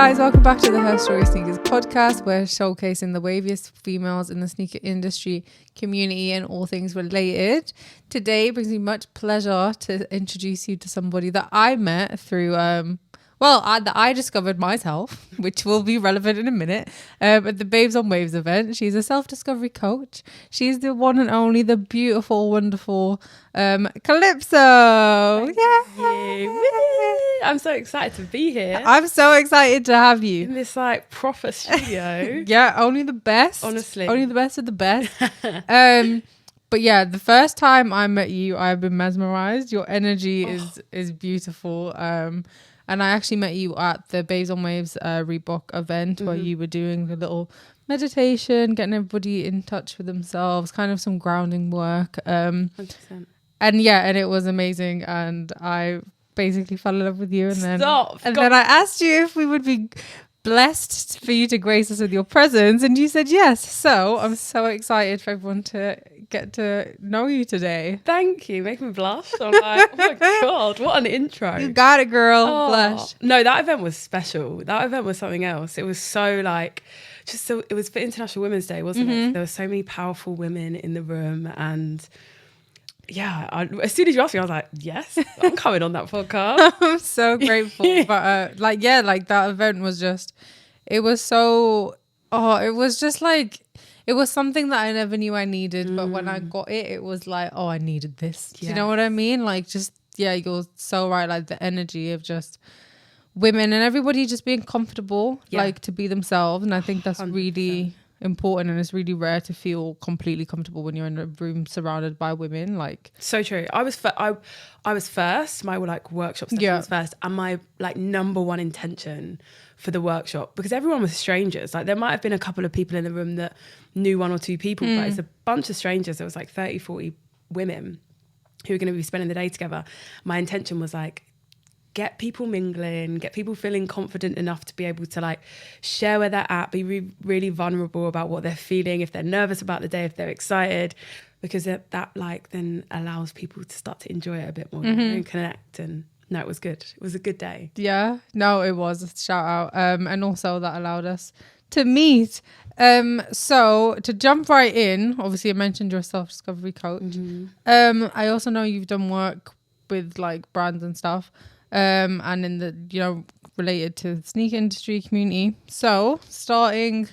guys, welcome back to the Her Story Sneakers podcast. We're showcasing the waviest females in the sneaker industry, community and all things related. Today brings me much pleasure to introduce you to somebody that I met through that I discovered myself, which will be relevant in a minute, at the Babes on Waves event. She's a self-discovery coach. She's the one and only, the beautiful, wonderful Calypso. Yay! I'm so excited to be here. I'm so excited to have you. In this like proper studio. Yeah, only the best. Honestly. Only the best of the best. But yeah, the first time I met you, I've been mesmerized. Your energy is beautiful. And I actually met you at the Babes on Waves Reebok event where you were doing a little meditation, getting everybody in touch with themselves, kind of some grounding work. 100%. And it was amazing. And I basically fell in love with you. And then I asked you if we would be blessed for you to grace us with your presence, and you said yes. So I'm so excited for everyone to get to know you today. Thank you. Make me blush. I'm like, oh my God, what an intro. You got it, girl. Blush. No, that event was special. That event was something else. It was so like, it was for International Women's Day, wasn't it? There were so many powerful women in the room, and yeah, as soon as you asked me, I was like, yes, I'm coming on that podcast. I'm so grateful. But that event was just, it was something that I never knew I needed. But when I got it, it was like, oh, I needed this. Do you know what I mean? Like, just, yeah, you're so right. Like the energy of just women and everybody just being comfortable, like to be themselves. And I think that's 100%. Really important, and it's really rare to feel completely comfortable when you're in a room surrounded by women. Like, so true. I was first. My like workshop session was first, and my like number one intention for the workshop, because everyone was strangers. Like there might have been a couple of people in the room that knew one or two people, but it's a bunch of strangers. There was like 30, 40 women who were going to be spending the day together. My intention was like, get people mingling, get people feeling confident enough to be able to like share where they're at, be really vulnerable about what they're feeling, if they're nervous about the day, if they're excited, because that like then allows people to start to enjoy it a bit more and connect. And no, it was good. It was a good day. Yeah, no, it was a shout out. And also that allowed us to meet. So to jump right in, obviously I mentioned you're a self-discovery coach. I also know you've done work with like brands and stuff. And in the, related to the sneaker industry community. So starting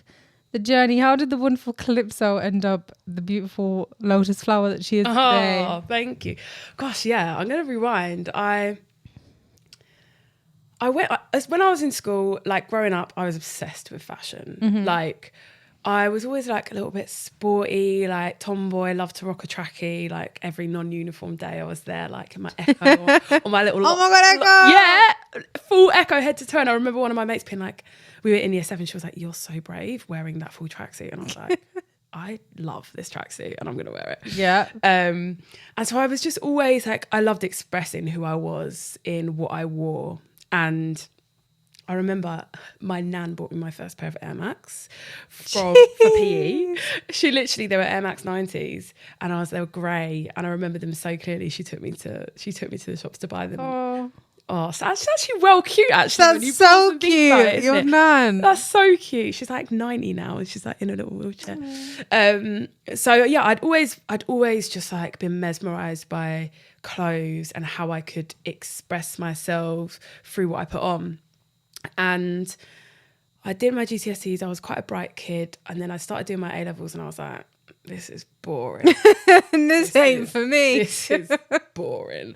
the journey, how did the wonderful Calypso end up the beautiful lotus flower that she is today? Oh, thank you. Gosh, yeah, I'm going to rewind. I went, when I was in school, like growing up, I was obsessed with fashion. Like I was always like a little bit sporty, like tomboy, loved to rock a trackie. Like every non-uniform day I was there, like in my Echo or my little... Oh my God, Echo! Yeah, full Echo head to toe. And I remember one of my mates being like, we were in year 7, she was like, you're so brave wearing that full tracksuit. And I was like, I love this tracksuit and I'm going to wear it. Yeah. And so I was just always like, I loved expressing who I was in what I wore. And I remember my nan bought me my first pair of Air Max for PE. They were Air Max 90s, and they were grey, and I remember them so clearly. She took me to the shops to buy them. Oh, so that's actually well cute. Actually, that's so cute. Your nan. That's so cute. She's like 90 now, and she's like in a little wheelchair. So yeah, I'd always just like been mesmerised by clothes and how I could express myself through what I put on. And I did my GCSEs. I was quite a bright kid, and then I started doing my A-levels, and I was like, this is boring. this ain't for me. This is boring.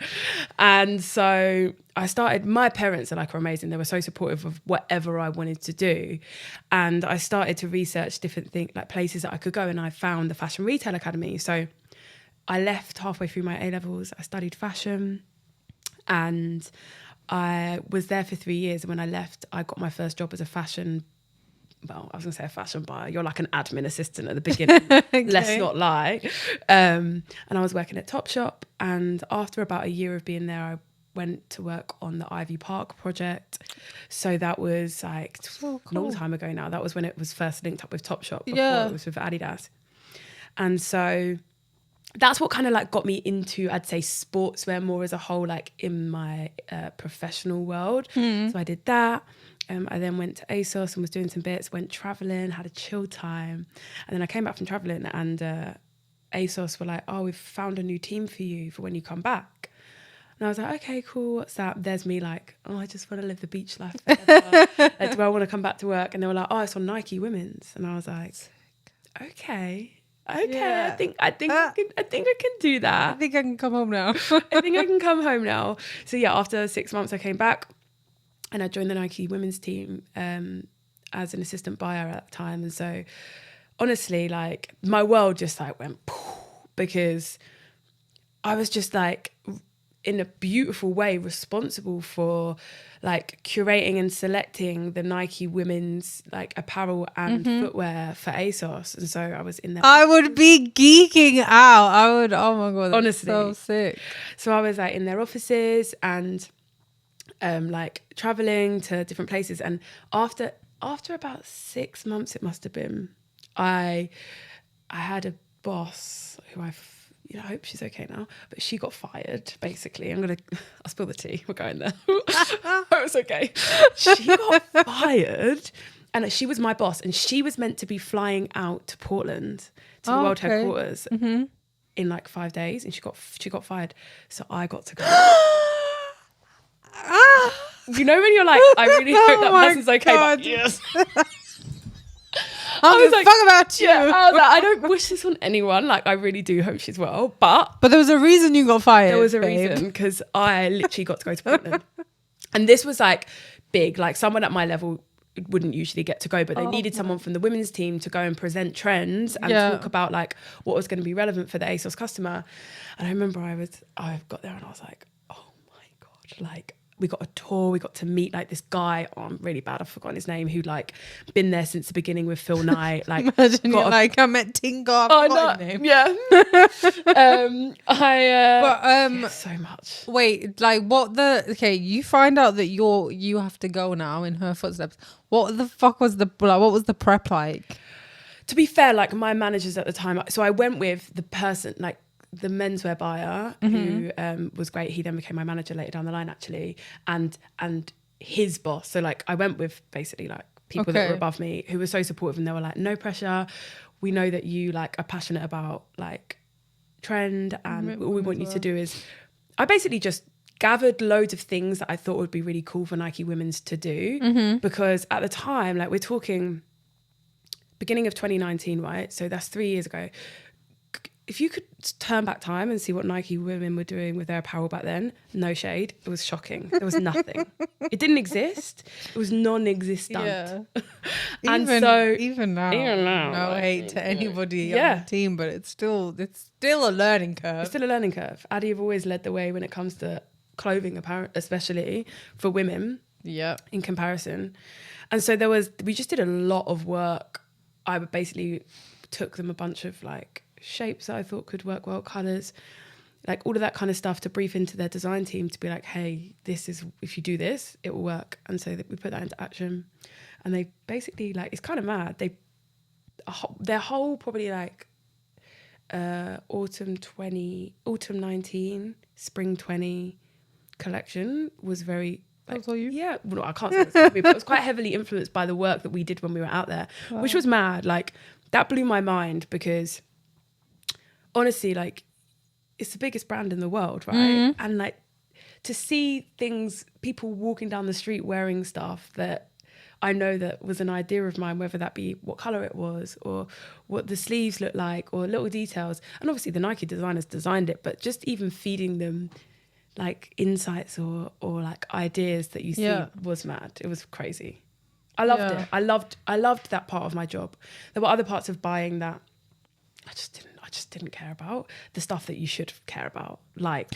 And so I started, my parents are like amazing. They were so supportive of whatever I wanted to do. And I started to research different things, like places that I could go, and I found the Fashion Retail Academy. So I left halfway through my A-levels. I studied fashion, and I was there for 3 years, and when I left, I got my first job as a fashion buyer. You're like an admin assistant at the beginning. Okay. Let's not lie. And I was working at Topshop, and after about a year of being there, I went to work on the Ivy Park project. So that was like a long time ago now. That was when it was first linked up with Topshop. Before it was with Adidas. And so that's what kind of like got me into, I'd say, sportswear more as a whole, like in my professional world. So I did that. I then went to Asos and was doing some bits, went traveling, had a chill time. And then I came back from traveling and Asos were like, oh, we've found a new team for you for when you come back. And I was like, okay, cool. What's that? There's me like, oh, I just want to live the beach life. Like, do I want to come back to work? And they were like, oh, it's on Nike Women's. And I was like, okay. Yeah. I think I can do that. I think I can come home now. I think I can come home now. So yeah, after 6 months I came back and I joined the Nike Women's team as an assistant buyer at that time. And so honestly, like my world just like went poof, because I was just like in a beautiful way responsible for like curating and selecting the Nike women's like apparel and footwear for Asos. And so I was in there. I would be geeking out. Oh my God, that's honestly so sick. So I was like in their offices and like traveling to different places. And after about 6 months, it must have been, I had a boss who I hope she's okay now, but she got fired, basically. I'll spill the tea. We're going there. Oh, it's okay. She got fired, and she was my boss, and she was meant to be flying out to Portland to the world headquarters in like 5 days, and she got fired. So I got to go. You know when you're like, I really hope that person's okay, but yes. I was like, fuck about you. Yeah, I was like, I don't wish this on anyone. Like, I really do hope she's well. But there was a reason you got fired. There was a reason, because I literally got to go to Portland. And this was like big. Like someone at my level wouldn't usually get to go, but they needed someone from the women's team to go and present trends and talk about like what was going to be relevant for the ASOS customer. And I remember I got there and I was like, oh my God, like, we got a tour, we got to meet like this guy, I'm really bad, I've forgotten his name, who like been there since the beginning with Phil Knight. Like, imagine you're like, I met Tingo, I've forgotten his name. Yeah. So much. Wait, like you find out that you have to go now in her footsteps. What the fuck was what was the prep like? To be fair, like my managers at the time, so I went with the person, like the menswear buyer who was great. He then became my manager later down the line, actually, and his boss. So like I went with basically like people that were above me who were so supportive, and they were like, no pressure. We know that you like are passionate about like trend, and all we want you to do is, I basically just gathered loads of things that I thought would be really cool for Nike Women's to do, because at the time, like we're talking beginning of 2019, right? So that's 3 years ago. If you could turn back time and see what Nike women were doing with their apparel back then, no shade, it was shocking. There was nothing. It didn't exist. It was non-existent. Yeah. And even now, no hate to anybody on the team, but it's still a learning curve. It's still a learning curve. Adi have always led the way when it comes to clothing, apparel, especially for women. Yeah. In comparison, and so we just did a lot of work. I basically took them a bunch of like shapes that I thought could work well, colours, like all of that kind of stuff, to brief into their design team to be like, hey, this is, if you do this, it will work. And so we put that into action, and they basically, like, it's kind of mad. Their whole probably like autumn 19, spring 20 collection was very, like, that's all you? Yeah, well, I can't say it was me, but it was quite heavily influenced by the work that we did when we were out there, which was mad. Like that blew my mind, because honestly, like, it's the biggest brand in the world, right? And like to see people walking down the street wearing stuff that I know that was an idea of mine, whether that be what color it was or what the sleeves looked like or little details. And obviously the Nike designers designed it, but just even feeding them like insights or like ideas that you see was mad. It was crazy. I loved it. I loved that part of my job. There were other parts of buying that I just didn't care about, the stuff that you should care about, like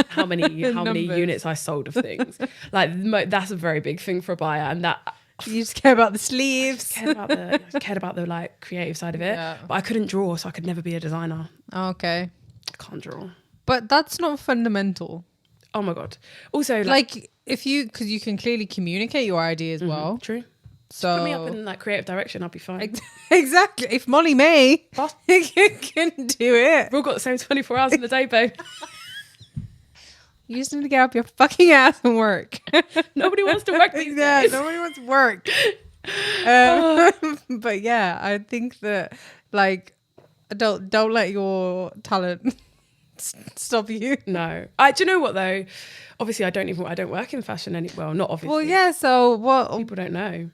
how many units I sold of things. Like that's a very big thing for a buyer, and that you just care about the sleeves. I cared about the like creative side of it, but I couldn't draw, so I could never be a designer. Okay, I can't draw. But that's not fundamental. Oh my God. Also, like because you can clearly communicate your idea as well. True. So put me up in like creative direction, I'll be fine. Exactly. If Molly May you can do it. We've all got the same 24 hours in the day, babe. You just need to get up your fucking ass and work. Nobody wants to work these days. Nobody wants to work. But yeah, I think that like don't let your talent stop you. No, do you know what though? Obviously, I don't work in fashion well, not obviously. Well, yeah. So what? People don't know.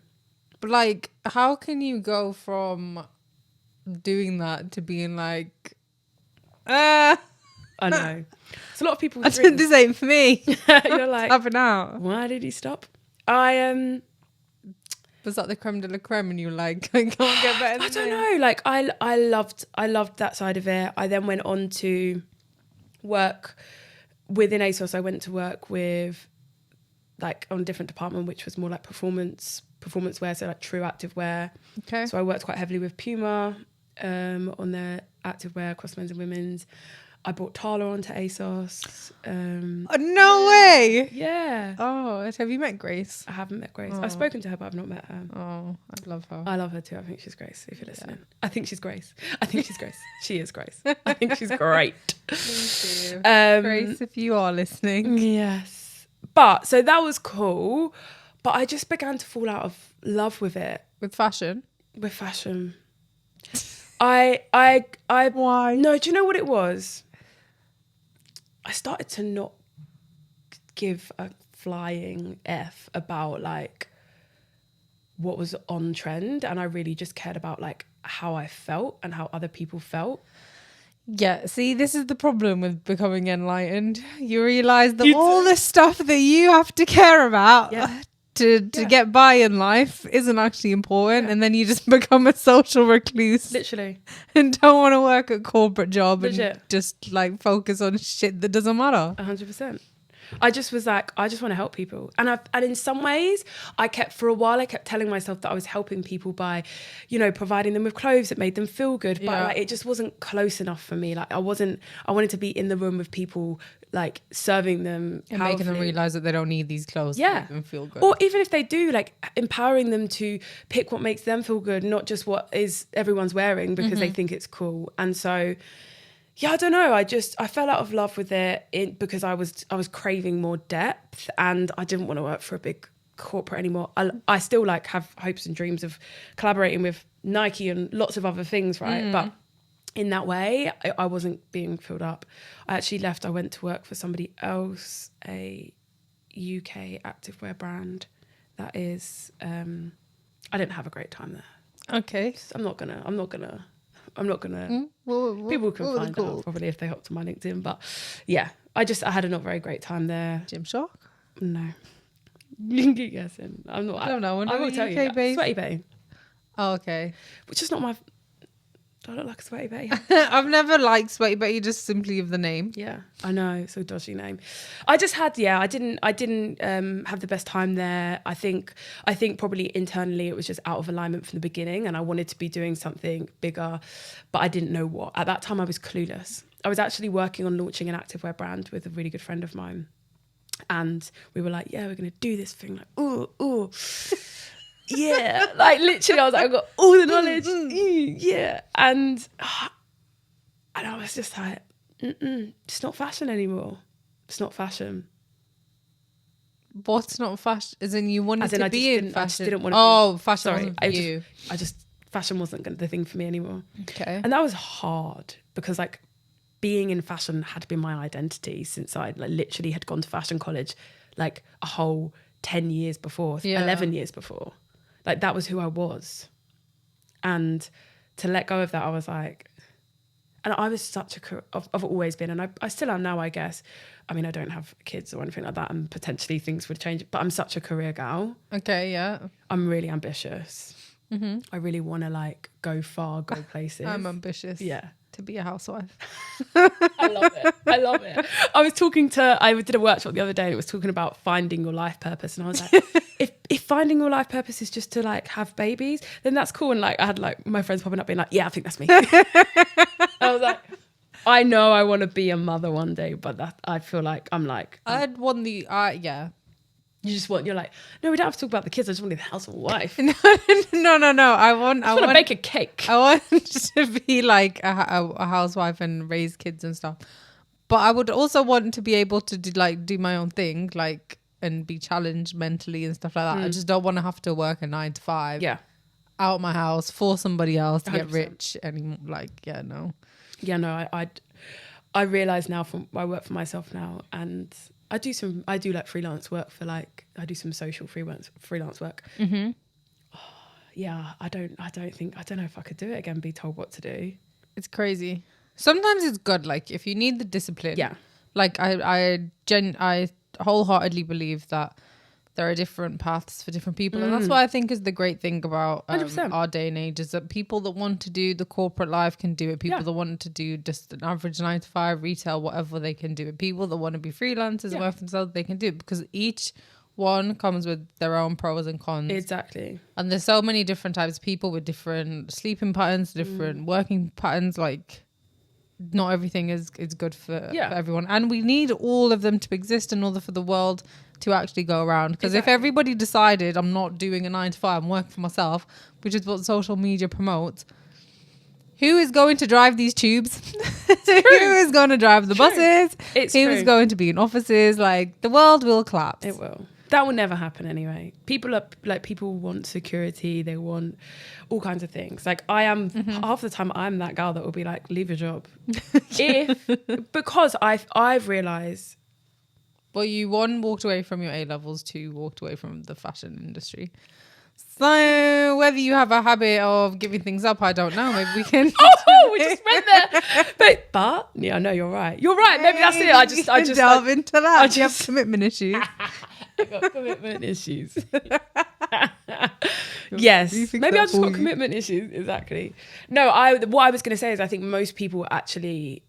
But like, how can you go from doing that to being like, I know. It's a lot of people's I dreams. this ain't for me. You're like, Stopping out. why did he stop? Was that the creme de la creme? And you were like, I can't get better than I don't know. Like, I loved that side of it. I then went on to work within Asos. I went to work with like on a different department, which was more like performance wear, so like true active wear. Okay. So I worked quite heavily with Puma on their active wear across men's and women's. I brought Tala onto Asos. No way. Yeah. Oh, have you met Grace? I haven't met Grace. Oh. I've spoken to her, but I've not met her. Oh, I love her. I love her too. I think she's Grace, if you're listening. Yeah. I think she's Grace. She is Grace. I think she's great. Thank you. Grace, if you are listening. Yes. But, so that was cool. But I just began to fall out of love with it. With fashion? With fashion. Why? No, do you know what it was? I started to not give a flying F about like what was on trend, and I really just cared about like how I felt and how other people felt. Yeah, see, this is the problem with becoming enlightened. You realise that all the stuff that you have to care about to get by in life isn't actually important, and then you just become a social recluse. Literally. And don't want to work a corporate job. Legit. And just like focus on shit that doesn't matter. 100%. I just was like, I just want to help people. And in some ways, I kept telling myself that I was helping people by, providing them with clothes that made them feel good. But like, it just wasn't close enough for me. Like I wanted to be in the room with people, like serving them and making them realize that they don't need these clothes to make them feel good. Or even if they do, like empowering them to pick what makes them feel good, not just what is everyone's wearing because they think it's cool. And so, yeah, I don't know. I fell out of love with it because I was craving more depth, and I didn't want to work for a big corporate anymore. I still like have hopes and dreams of collaborating with Nike and lots of other things, right? But in that way, I wasn't being filled up. I actually left. I went to work for somebody else, a UK activewear brand. That is, I didn't have a great time there. Okay. I'm not gonna. People can find out probably if they hop to my LinkedIn. But yeah, I had a not very great time there. Gymshark? No. You can keep guessing. I'm not. I don't know. I will tell you. Babe? Sweaty Betty. Oh, okay. Which is not my. Do I look like a Sweaty Betty? I've never liked Sweaty Betty, just simply of the name. Yeah, I know. It's a dodgy name. I just had, I didn't have the best time there. I think probably internally it was just out of alignment from the beginning, and I wanted to be doing something bigger, but I didn't know what. At that time I was clueless. I was actually working on launching an activewear brand with a really good friend of mine. And we were like, yeah, we're going to do this thing. Like, ooh. Yeah, like literally I was like, I've got all the knowledge. Yeah. And I was just like, it's not fashion anymore. It's not fashion. What's not fashion? As in you wanted to be in fashion? I just didn't want to fashion wasn't for you. Fashion wasn't the thing for me anymore. Okay. And that was hard because like being in fashion had been my identity since I like literally had gone to fashion college like a whole 10 years before, 11 years before. Like that was who I was. And to let go of that, I was like, and I was I've always been, and I still am now, I guess. I mean, I don't have kids or anything like that, and potentially things would change, but I'm such a career gal. Okay, yeah. I'm really ambitious. Mm-hmm. I really want to like go far, go places. I'm ambitious. Yeah. To be a housewife. I love it. I did a workshop the other day and it was talking about finding your life purpose, and I was like, if finding your life purpose is just to like have babies, then that's cool. And like I had like my friends popping up being like, yeah, I think that's me. I was like, I know I want to be a mother one day, but that I feel like I'd want the you're like, no, we don't have to talk about the kids. I just want to be the housewife. No. I want to bake a cake. I want to be like a housewife and raise kids and stuff. But I would also want to be able to do my own thing, like, and be challenged mentally and stuff like that. I just don't want to have to work a 9 to 5. Yeah. Out my house for somebody else to 100%. get rich anymore. Like, no. Yeah, no, I realize now I work for myself now, and I do like freelance work for like, I do some social freelance work. Mm-hmm. Yeah, I don't know if I could do it again, be told what to do. It's crazy. Sometimes it's good, like, if you need the discipline. Yeah. Like, I wholeheartedly believe that there are different paths for different people. And that's what I think is the great thing about our day and age, is that people that want to do the corporate life can do it. People that want to do just an average 9 to 5 retail, whatever, they can do it. People that want to be freelancers and work for themselves, they can do it, because each one comes with their own pros and cons. Exactly. And there's so many different types of people with different sleeping patterns, different working patterns. Like, not everything is good for everyone. And we need all of them to exist in order for the world to actually go around. Because if everybody decided, I'm not doing a 9 to 5, I'm working for myself, which is what social media promotes, who is going to drive these tubes? Who is going to drive the buses? Who is going to be in offices? Like, the world will collapse. It will. That will never happen anyway. People want security. They want all kinds of things. Like, I am half the time I'm that girl that will be like, leave your job. Because I've realised. Well, you walked away from your A-levels, 2 walked away from the fashion industry. So whether you have a habit of giving things up, I don't know. Maybe we can. We just went there. But yeah, no, you're right. You're right. Maybe that's it. I just delve into that. You have commitment issues. I got commitment issues. Yes, maybe I just got commitment issues. Exactly. No, what I was going to say is I think most people actually.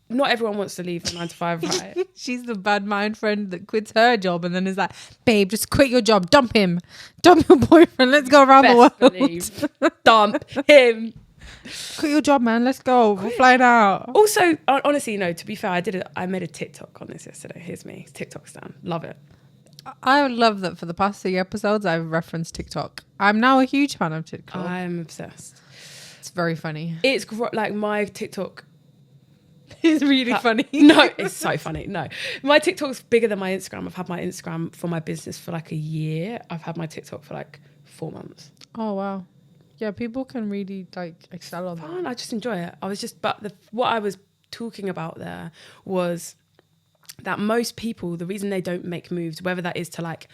Not everyone wants to leave a 9 to 5, right? She's the bad mind friend that quits her job and then is like, babe, just quit your job. Dump him. Dump your boyfriend. Let's go around the world. Dump him. Quit your job, man. Let's go. We're flying out. Also, honestly, no, to be fair, I made a TikTok on this yesterday. Here's me. TikTok stan. Love it. I love that for the past 3 episodes, I've referenced TikTok. I'm now a huge fan of TikTok. I'm obsessed. It's very funny. It's like my TikTok... It's really funny. No, it's so funny. No, my TikTok's bigger than my Instagram. I've had my Instagram for my business for like a year. I've had my TikTok for like 4 months. Oh, wow. Yeah, people can really like excel on that. I just enjoy it. What I was talking about there was that most people, the reason they don't make moves, whether that is to like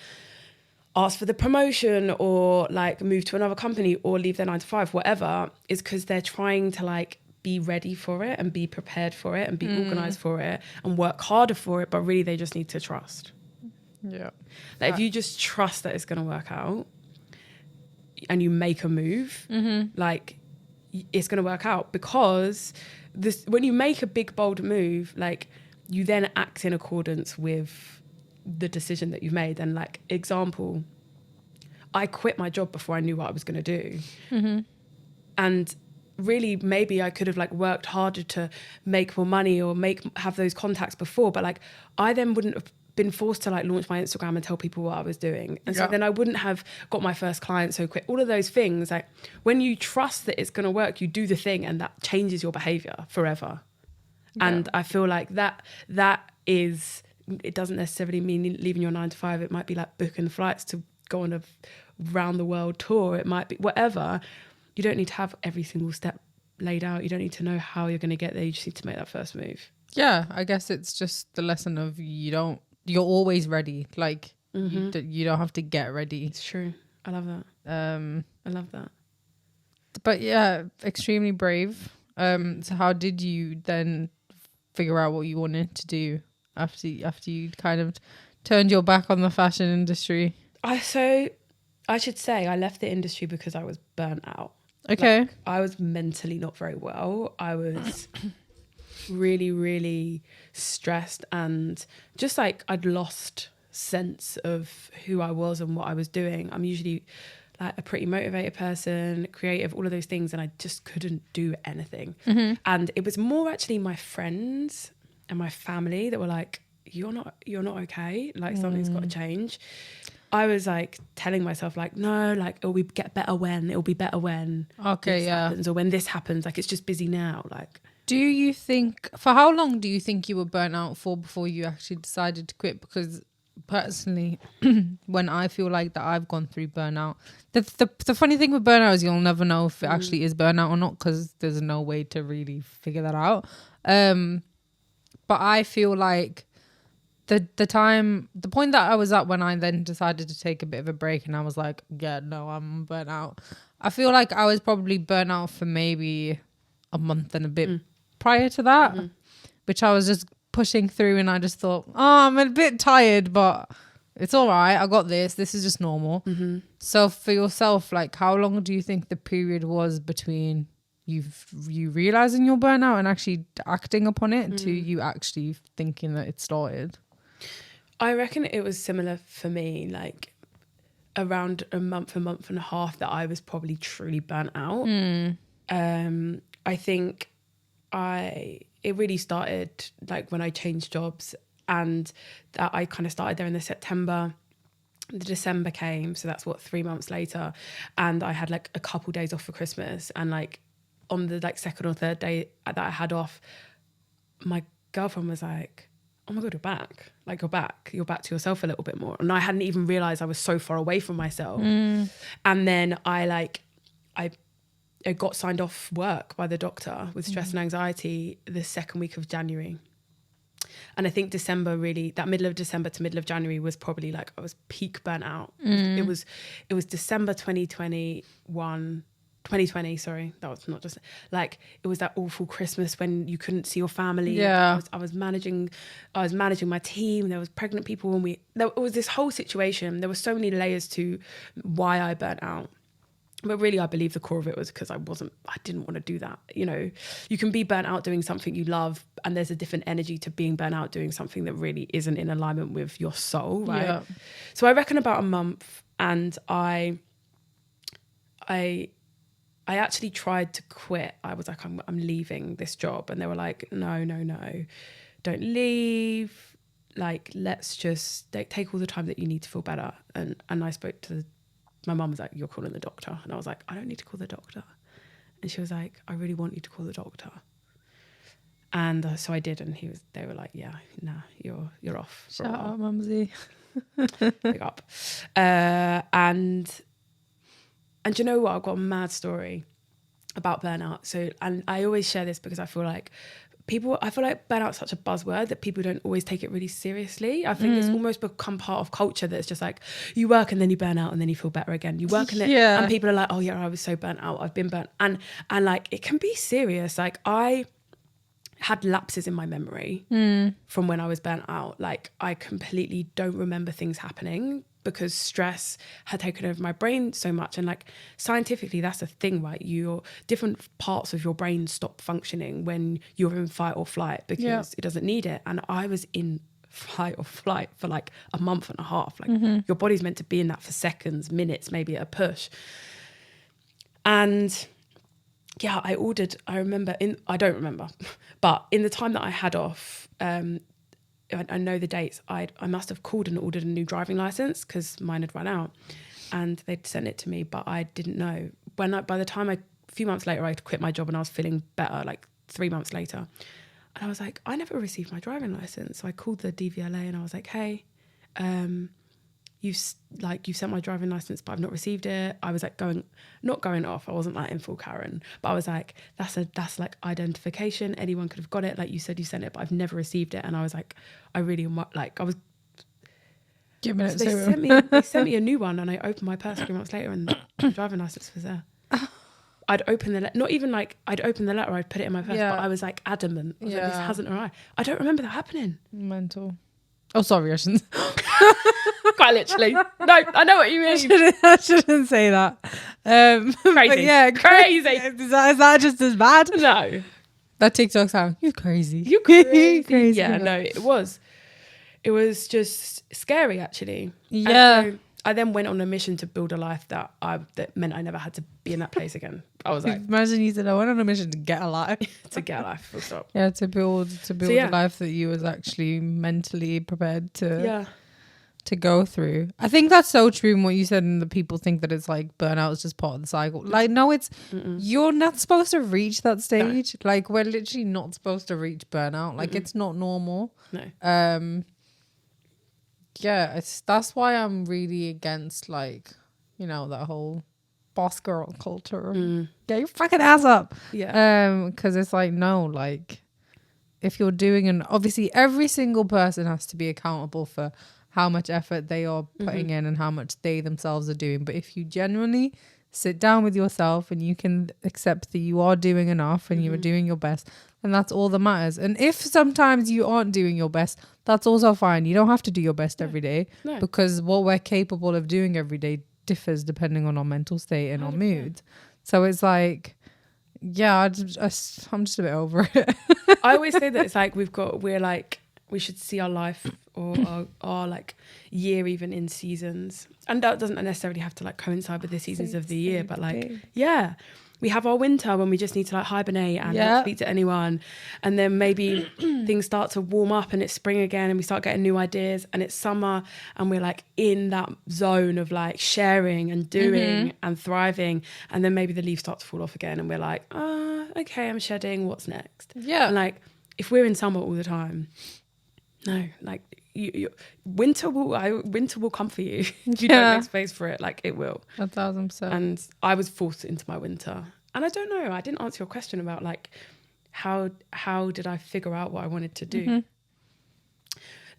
ask for the promotion or like move to another company or leave their 9 to 5, whatever, is because they're trying to like be ready for it and be prepared for it and be organized for it and work harder for it, but really they just need to trust. Yeah. Like if you just trust that it's going to work out and you make a move, like it's going to work out, because when you make a big, bold move, like you then act in accordance with the decision that you've made. And like example, I quit my job before I knew what I was going to do. And really maybe I could have like worked harder to make more money or have those contacts before, but like I then wouldn't have been forced to like launch my Instagram and tell people what I was doing, and so then I wouldn't have got my first client so quick. All of those things, like when you trust that it's going to work, you do the thing and that changes your behavior forever. And I feel like that is, it doesn't necessarily mean leaving your 9 to 5. It might be like booking flights to go on a round the world tour. It might be whatever. You don't need to have every single step laid out. You don't need to know how you're going to get there. You just need to make that first move. Yeah, I guess it's just the lesson of you're always ready. Like you don't have to get ready. It's true. I love that. I love that. But yeah, extremely brave. So how did you then figure out what you wanted to do after you kind of turned your back on the fashion industry? I should say I left the industry because I was burnt out. Okay. Like, I was mentally not very well. I was really, really stressed, and just like I'd lost sense of who I was and what I was doing. I'm usually like a pretty motivated person, creative, all of those things, and I just couldn't do anything. And it was more actually my friends and my family that were like, you're not okay, like something's got to change. I was like telling myself like, no, like it'll be better when. Okay, this happens, or when this happens, like it's just busy now. Like Do you think, for how long do you think you were burnt out for before you actually decided to quit? Because personally, when I feel like that I've gone through burnout, the funny thing with burnout is you'll never know if it actually is burnout or not, because there's no way to really figure that out. But I feel like the point that I was at when I then decided to take a bit of a break and I was like, yeah, no, I'm burnt out. I feel like I was probably burnt out for maybe a month and a bit prior to that, which I was just pushing through, and I just thought, oh, I'm a bit tired, but it's all right. I got this. This is just normal. So for yourself, like, how long do you think the period was between you realizing you're burnt out and actually acting upon it to you actually thinking that it started? I reckon it was similar for me, like around a month and a half that I was probably truly burnt out. I think it really started like when I changed jobs, and that I kind of started there in the September. The December came, so that's 3 months later, and I had like a couple days off for Christmas, and like on the like second or third day that I had off, my girlfriend was like, oh my God, you're back to yourself a little bit more. And I hadn't even realized I was so far away from myself. And then I got signed off work by the doctor with stress and anxiety the second week of January. And I think December, really, that middle of December to middle of January was probably like I was peak burnt out. It was December 2020, sorry. That was not just like, it was that awful Christmas when you couldn't see your family. Yeah. I was managing my team. There was pregnant people, and there was this whole situation. There were so many layers to why I burnt out. But really, I believe the core of it was because I didn't want to do that. You know, you can be burnt out doing something you love, and there's a different energy to being burnt out doing something that really isn't in alignment with your soul, right? Yeah. So I reckon about a month, and I actually tried to quit. I was like, I'm leaving this job. And they were like, no, don't leave. Like, let's just take all the time that you need to feel better. And I spoke to my mum was like, you're calling the doctor. And I was like, I don't need to call the doctor. And she was like, I really want you to call the doctor. And so I did. And they were like, yeah, nah, you're off. Shout out, Mumsy. Pick up. And you know what? I've got a mad story about burnout. So, and I always share this because I feel like burnout's such a buzzword that people don't always take it really seriously. I think it's almost become part of culture that it's just like, you work and then you burn out and then you feel better again. You work and people are like, oh yeah, I was so burnt out. I've been burnt. And like, it can be serious. Like, I had lapses in my memory from when I was burnt out. Like, I completely don't remember things happening because stress had taken over my brain so much. And like, scientifically, that's a thing, right? Your different parts of your brain stop functioning when you're in fight or flight because it doesn't need it. And I was in fight or flight for like a month and a half. Like, your body's meant to be in that for seconds, minutes, maybe at a push. And yeah, I don't remember, but in the time that I had off, I know the dates. I must have called and ordered a new driving license because mine had run out, and they'd sent it to me, but I didn't know. By the time a few months later, I quit my job and I was feeling better, like 3 months later, and I was like, I never received my driving license. So I called the DVLA and I was like, hey, you sent my driving license, but I've not received it. I was like not going off. I wasn't like in full Karen, but I was like, that's like identification. Anyone could have got it. Like, you said you sent it, but I've never received it. And I was like, I really like, I was giving it. So they sent me a new one, and I opened my purse 3 months later, and the driving license was there. I'd open the not even like I'd open the letter, I'd put it in my purse, but I was like adamant. I was like, this hasn't arrived. I don't remember that happening. Mental. Oh, sorry, I shouldn't. Quite literally. No, I know what you mean. I shouldn't say that. Crazy. Yeah, crazy. Is that just as bad? No. That TikTok sound. You're crazy. You're crazy. Crazy. Yeah, no, it was just scary, actually. Yeah. And so I then went on a mission to build a life that meant I never had to be in that place again. I was like, imagine you said, I went on a mission to get a life. To get a life, full stop. Yeah, to build a life that you was actually mentally prepared to to go through. I think that's so true in what you said, and the people think that it's like burnout is just part of the cycle. Like, no, it's you're not supposed to reach that stage. No. Like, we're literally not supposed to reach burnout. Like, it's not normal. No. Yeah, that's why I'm really against, like, you know, that whole boss girl culture. Get your fucking ass up. Yeah. Because it's like, no, like, if you're doing, and obviously every single person has to be accountable for how much effort they are putting in and how much they themselves are doing. But if you genuinely sit down with yourself and you can accept that you are doing enough and you are doing your best, then that's all that matters. And if sometimes you aren't doing your best, that's also fine. You don't have to do your best every day, because what we're capable of doing every day differs depending on our mental state and 100%. Our mood. So it's like, yeah, I'm just a bit over it. I always say that it's like we should see our life or our like year even in seasons, and that doesn't necessarily have to like coincide with the seasons of the year, but like we have our winter when we just need to like hibernate and not speak to anyone, and then maybe things start to warm up and it's spring again and we start getting new ideas, and it's summer and we're like in that zone of like sharing and doing and thriving, and then maybe the leaves start to fall off again and we're like, okay, I'm shedding, what's next? And like if we're in summer all the time, no, like winter will come for you. If you don't make space for it, like it will. 1,000%. And I was forced into my winter. And I don't know, I didn't answer your question about like how did I figure out what I wanted to do?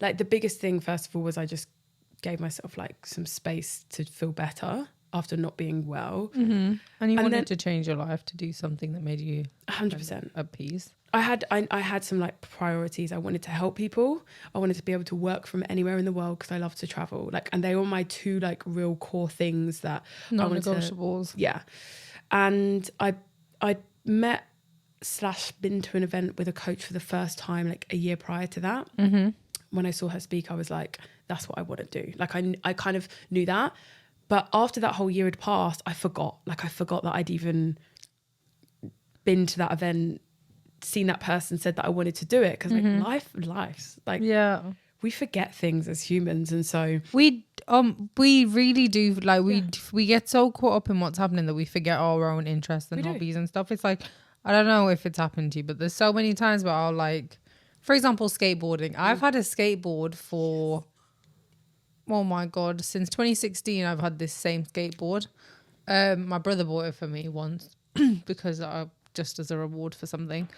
Like the biggest thing, first of all, was I just gave myself like some space to feel better after not being well. And you wanted to change your life, to do something that made you 100% at peace. I had some like priorities. I wanted to help people. I wanted to be able to work from anywhere in the world because I love to travel. Like, and they were my two like real core things that non-negotiables. Yeah, and I met / been to an event with a coach for the first time like a year prior to that. When I saw her speak, I was like, that's what I want to do. Like I kind of knew that, but after that whole year had passed, I forgot that I'd even been to that event, seen that person, said that I wanted to do it, because like life's like, we forget things as humans, and so we really do, like we get so caught up in what's happening that we forget our own interests and hobbies and stuff. It's like, I don't know if it's happened to you, but there's so many times where I'll like, for example, skateboarding. I've had a skateboard for, oh my god, since 2016 I've had this same skateboard. My brother bought it for me once because just as a reward for something.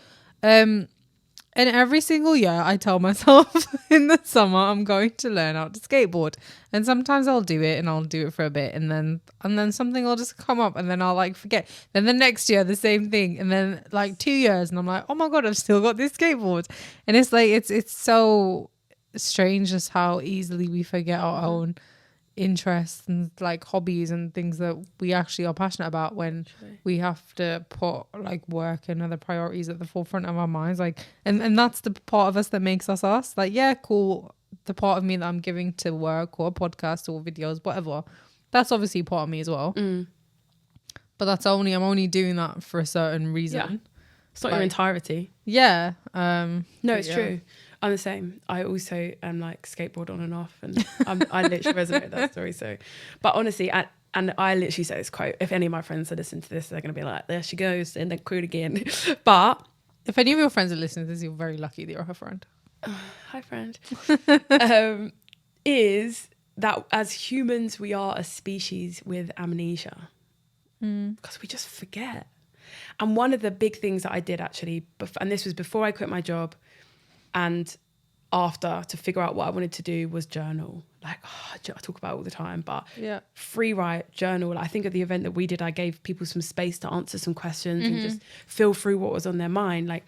And every single year I tell myself in the summer I'm going to learn how to skateboard, and sometimes I'll do it and I'll do it for a bit, and then something will just come up and then I'll like forget. Then the next year the same thing, and then like 2 years and I'm like, oh my god, I've still got this skateboard. And it's like it's so strange just how easily we forget our own interests and like hobbies and things that we actually are passionate about when we have to put like work and other priorities at the forefront of our minds. Like, and that's the part of us that makes us. Like, yeah, cool, the part of me that I'm giving to work or podcast or videos, whatever, that's obviously part of me as well. But I'm only doing that for a certain reason. It's not your entirety. No, it's true. I'm the same. I also am like skateboard on and off, and I literally resonate with that story. So, but honestly, and I literally say this quote. If any of my friends are listening to this, they're going to be like, "There she goes," and then quote again. But if any of your friends are listening to this, you're very lucky that you're her friend. Hi, friend. Is that as humans we are a species with amnesia, because we just forget. And one of the big things that I did actually, and this was before I quit my job, and after, to figure out what I wanted to do, was journal. Like, I talk about it all the time, but free write, journal. I think at the event that we did, I gave people some space to answer some questions and just feel through what was on their mind. Like,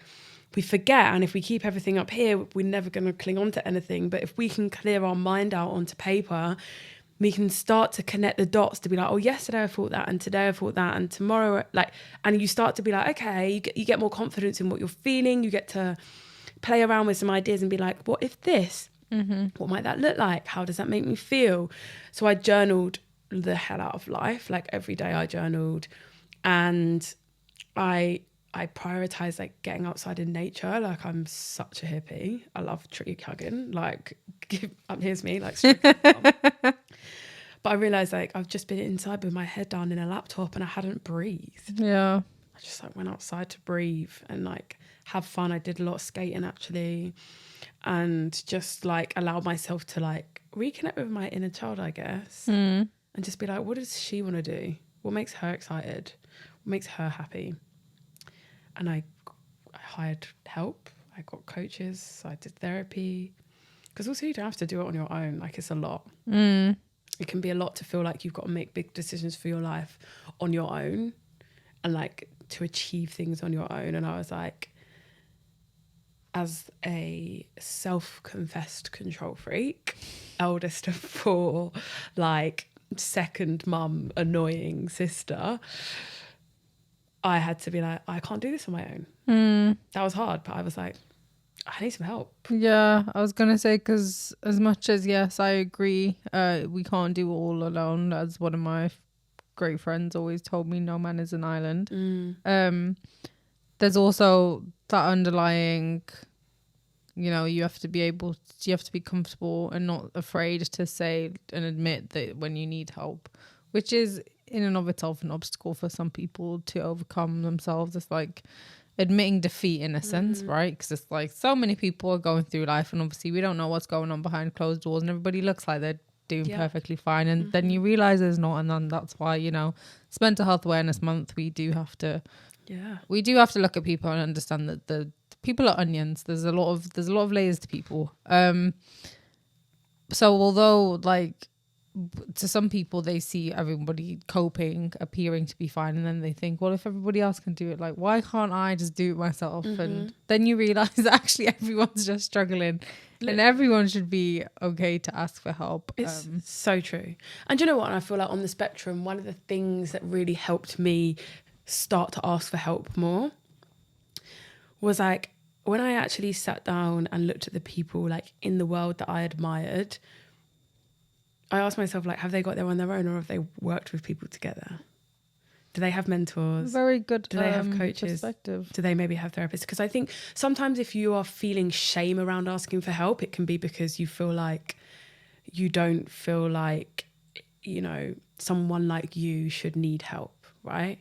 we forget, and if we keep everything up here, we're never going to cling on to anything. But if we can clear our mind out onto paper, we can start to connect the dots to be like, oh, yesterday I thought that, and today I thought that, and tomorrow, like, and you start to be like, okay, you get more confidence in what you're feeling. You get to play around with some ideas and be like, what if this? What might that look like? How does that make me feel? So I journaled the hell out of life. Like, every day I journaled, and I prioritize like getting outside in nature. Like, I'm such a hippie. I love tree hugging. Like, here's me, like, but I realized like I've just been inside with my head down in a laptop and I hadn't breathed. Yeah. I just like went outside to breathe and like have fun. I did a lot of skating actually, and just like allowed myself to like reconnect with my inner child, I guess, and just be like, what does she want to do? What makes her excited? What makes her happy? And I hired help. I got coaches. I did therapy. Because also you don't have to do it on your own. Like, it's a lot. It can be a lot to feel like you've got to make big decisions for your life on your own and like to achieve things on your own. And I was like, as a self-confessed control freak, eldest of 4, like second mum, annoying sister, I had to be like, I can't do this on my own. That was hard, but I was like, I need some help. Yeah, I was going to say, because as much as, yes, I agree, we can't do it all alone. As one of my great friends always told me, no man is an island. There's also that underlying, you know, you have to be comfortable and not afraid to say and admit that when you need help, which is in and of itself an obstacle for some people to overcome themselves. It's like admitting defeat in a sense, right? Because it's like so many people are going through life and obviously we don't know what's going on behind closed doors and everybody looks like they're doing perfectly fine, and then you realize there's not, and then that's why, you know, it's Mental Health Awareness Month. We do have to look at people and understand that the people are onions. There's a lot of layers to people. So although like to some people they see everybody coping, appearing to be fine, and then they think, well, if everybody else can do it, like why can't I just do it myself? And then you realize that actually everyone's just struggling and everyone should be okay to ask for help. It's so true. And you know what, I feel like on the spectrum, one of the things that really helped me start to ask for help more was like when I actually sat down and looked at the people like in the world that I admired, I asked myself, like, have they got there on their own, or have they worked with people together? Do they have mentors? Very good. Do they have coaches? Perspective. Do they maybe have therapists? Because I think sometimes if you are feeling shame around asking for help, it can be because you feel like you don't feel like, you know, someone like you should need help, right?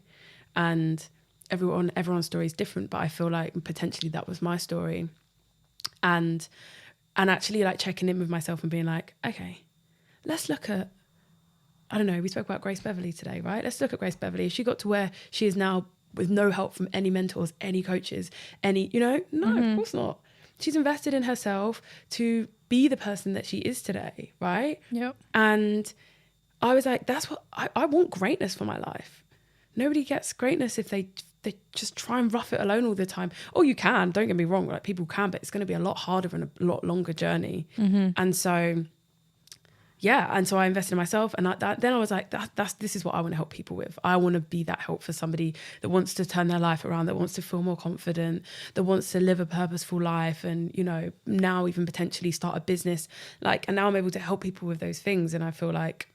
And everyone's story is different, but I feel like potentially that was my story. And actually like checking in with myself and being like, okay, let's look at, I don't know, we spoke about Grace Beverly today, right? Let's look at Grace Beverly. She got to where she is now with no help from any mentors, any coaches, any, you know, no, of course not. She's invested in herself to be the person that she is today, right? Yep. And I was like, that's what, I want greatness for my life. Nobody gets greatness if they just try and rough it alone all the time. Oh, you can, don't get me wrong, like people can, but it's going to be a lot harder and a lot longer journey. And so... yeah, and so I invested in myself, and then I was like, this is what I want to help people with. I want to be that help for somebody that wants to turn their life around, that wants to feel more confident, that wants to live a purposeful life, and, you know, now even potentially start a business. Like, and now I'm able to help people with those things, and I feel like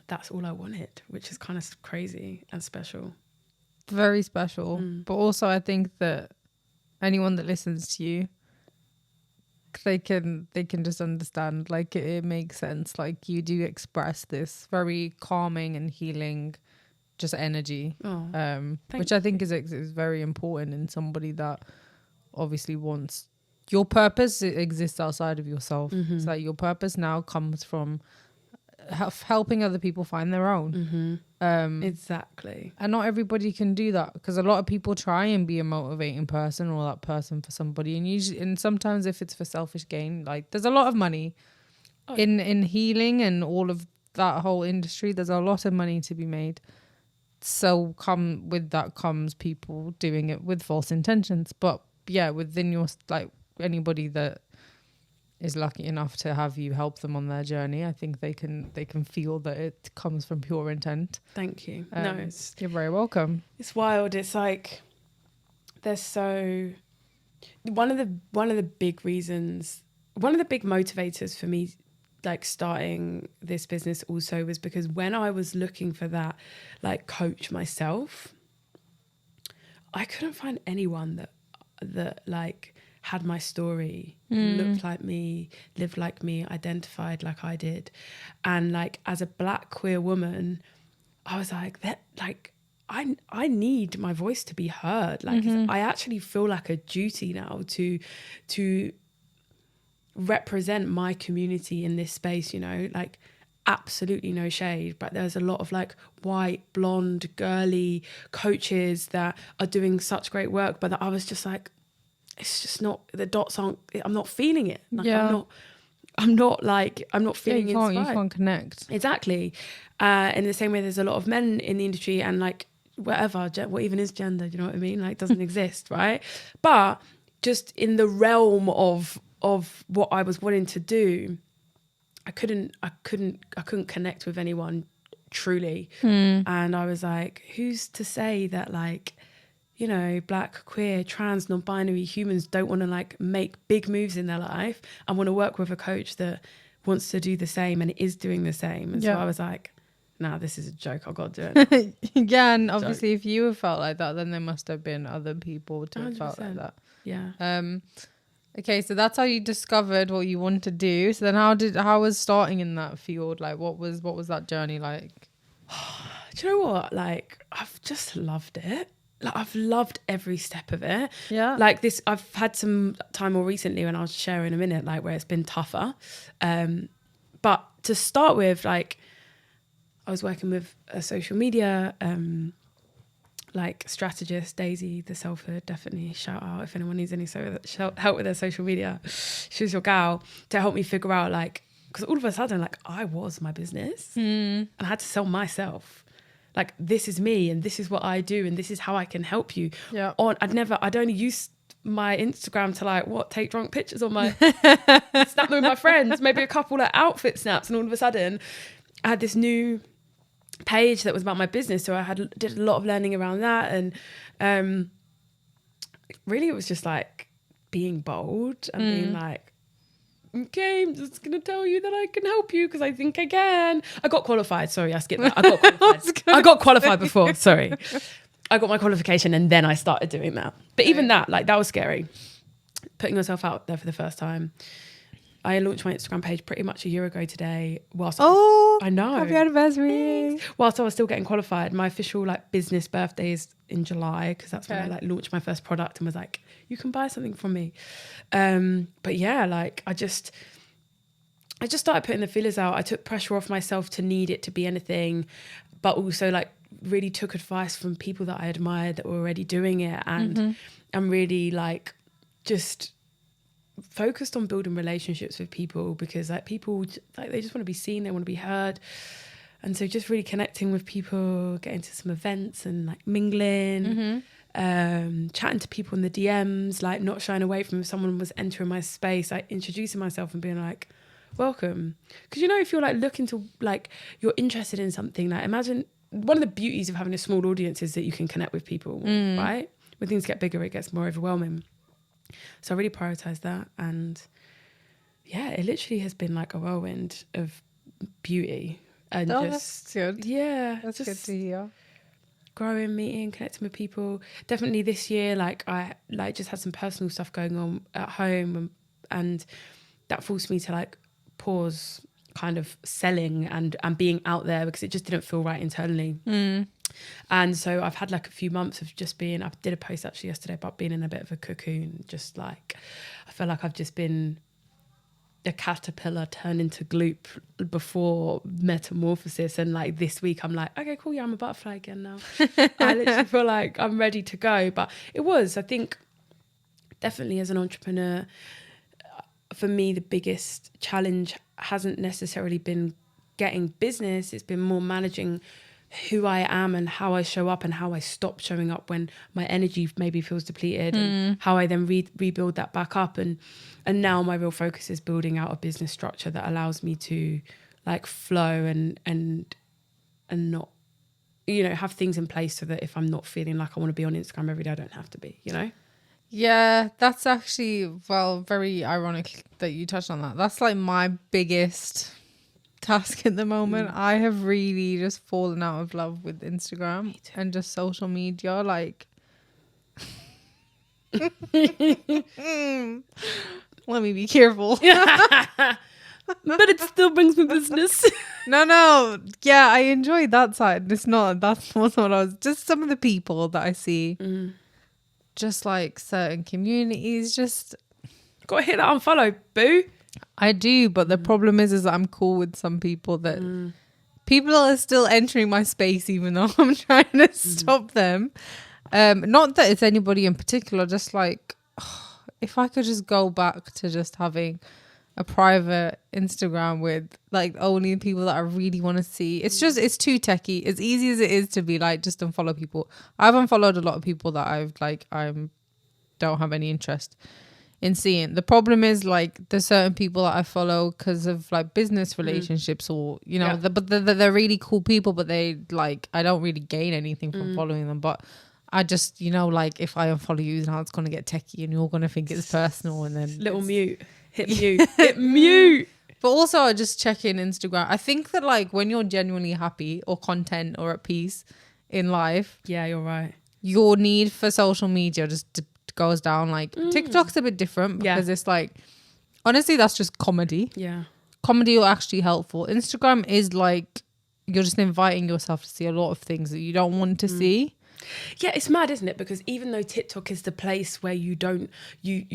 that's all I wanted, which is kind of crazy and special. Very special. But also I think that anyone that listens to you, they can just understand, like it makes sense, like you do express this very calming and healing just energy, which I think is very important in somebody that obviously wants your purpose. It exists outside of yourself. It's like your purpose now comes from helping other people find their own. Exactly. And not everybody can do that, because a lot of people try and be a motivating person or that person for somebody, and sometimes if it's for selfish gain, like there's a lot of money in healing and all of that whole industry. There's a lot of money to be made, so with that comes people doing it with false intentions. But yeah, within your, like anybody that is lucky enough to have you help them on their journey, I think they can feel that it comes from pure intent. Thank you. You're very welcome. It's wild. It's like there's so one of the big reasons, one of the big motivators for me like starting this business also was because when I was looking for that like coach myself, I couldn't find anyone that like had my story, looked like me, lived like me, identified like I did. And like as a Black queer woman, I was like, that like I need my voice to be heard. Like I actually feel like a duty now to represent my community in this space, you know, like absolutely no shade, but there's a lot of like white, blonde, girly coaches that are doing such great work, but that I was just like, it's just not, the dots aren't, I'm not feeling it. Like I'm not feeling inspired. You can't connect. Exactly. In the same way, there's a lot of men in the industry and like whatever, what even is gender, do you know what I mean? Like doesn't exist, right? But just in the realm of what I was wanting to do, I couldn't connect with anyone truly. And I was like, who's to say that like, you know, Black, queer, trans, non-binary humans don't want to like make big moves in their life and want to work with a coach that wants to do the same and is doing the same. And so I was like, nah, this is a joke. I've got to do it. Yeah, and obviously if you have felt like that, then there must have been other people to have felt like that. Yeah. Okay, so that's how you discovered what you wanted to do. So then how was starting in that field? Like what was that journey like? Do you know what? Like I've just loved it. Like I've loved every step of it. Yeah. Like this, I've had some time more recently, and I'll share in a minute, like where it's been tougher. But to start with, like I was working with a social media like strategist, Daisy the Selford, definitely shout out if anyone needs any help with their social media. She was your gal to help me figure out like, because all of a sudden like I was my business and I had to sell myself. Like this is me and this is what I do and this is how I can help you. Yeah. I'd only used my Instagram to like take drunk pictures on my snap them with my friends, maybe a couple like outfit snaps, and all of a sudden I had this new page that was about my business. So I did a lot of learning around that, and really it was just like being bold and being like, okay, I'm just going to tell you that I can help you because I think I can. I got qualified. Sorry, I skipped that. I got qualified before. Sorry. I got my qualification and then I started doing that. But even that, like that was scary. Putting yourself out there for the first time. I launched my Instagram page pretty much a year ago today. I know. Happy anniversary. Whilst I was still getting qualified. My official like business birthday is in July because that's when I like launched my first product and was like, you can buy something from me. But yeah, like I just started putting the feelers out. I took pressure off myself to need it to be anything, but also like really took advice from people that I admired that were already doing it, and I'm really like just focused on building relationships with people because like people like they just want to be seen, they want to be heard. And so just really connecting with people, getting to some events and like mingling, chatting to people in the DMs, like not shying away from if someone was entering my space, like introducing myself and being like, welcome. Because you know, if you're like looking to like, you're interested in something, like imagine one of the beauties of having a small audience is that you can connect with people, right? When things get bigger, it gets more overwhelming. So I really prioritized that. And yeah, it literally has been like a whirlwind of beauty. And that's good. Yeah. That's good to hear. Growing, meeting, connecting with people. Definitely this year, like I like just had some personal stuff going on at home and that forced me to like pause kind of selling and being out there because it just didn't feel right internally. And so I've had like a few months of just being, I did a post actually yesterday about being in a bit of a cocoon, just like, I feel like I've just been a caterpillar turned into gloop before metamorphosis, and like this week I'm like, okay, cool, yeah, I'm a butterfly again now. I literally feel like I'm ready to go. But it was, I think, definitely as an entrepreneur, for me the biggest challenge hasn't necessarily been getting business, it's been more managing who I am and how I show up and how I stop showing up when my energy maybe feels depleted, and how I then rebuild that back up. And now my real focus is building out a business structure that allows me to like flow and not, you know, have things in place so that if I'm not feeling like I want to be on Instagram every day, I don't have to be, you know? Yeah, that's actually, well, very ironic that you touched on that. That's like my biggest task at the moment. I have really just fallen out of love with Instagram and just social media. Like Let me be careful. But it still brings me business. No. Yeah, I enjoyed that side. That's wasn't what I was. Just some of the people that I see, just like certain communities, just. Gotta hit that unfollow, boo. I do, but the problem is that I'm cool with some people that people are still entering my space, even though I'm trying to stop them. Not that it's anybody in particular, just like if I could just go back to just having a private Instagram with like only people that I really want to see. It's too techie. As easy as it is to be like, just unfollow people. I've unfollowed a lot of people that I don't have any interest in seeing. The problem is like there's certain people that I follow because of like business relationships or, you know, but they're really cool people, but they like, I don't really gain anything from following them. But I just, you know, like if I unfollow you, now it's going to get techie and you're going to think it's personal and then little mute. Hit mute. Hit mute. But also I just check in Instagram. I think that like when you're genuinely happy or content or at peace in life. Yeah, you're right. Your need for social media just goes down. Like TikTok's a bit different because it's like, honestly, that's just comedy. Yeah. Comedy are actually helpful. Instagram is like, you're just inviting yourself to see a lot of things that you don't want to see. Yeah, it's mad, isn't it? Because even though TikTok is the place where you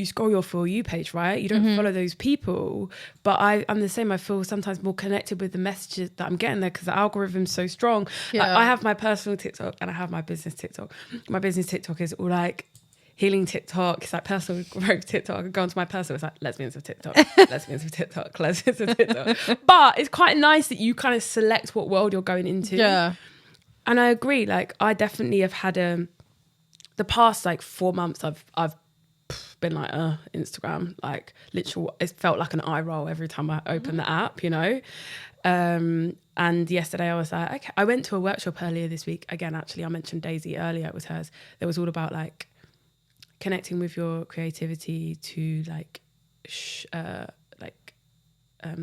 scroll your For You page, right? You don't follow those people. But I'm the same. I feel sometimes more connected with the messages that I'm getting there because the algorithm's so strong. Yeah. Like, I have my personal TikTok and I have my business TikTok. My business TikTok is all like healing TikTok. It's like personal growth TikTok. I go onto my personal, it's like lesbians of TikTok, lesbians of TikTok, lesbians of TikTok. But it's quite nice that you kind of select what world you're going into. Yeah. And I agree. Like, I definitely have had the past like 4 months. I've been like, Instagram. Like, literally, it felt like an eye roll every time I open the app. You know. And yesterday I was like, okay. I went to a workshop earlier this week. Again, actually, I mentioned Daisy earlier. It was hers. It was all about like connecting with your creativity to like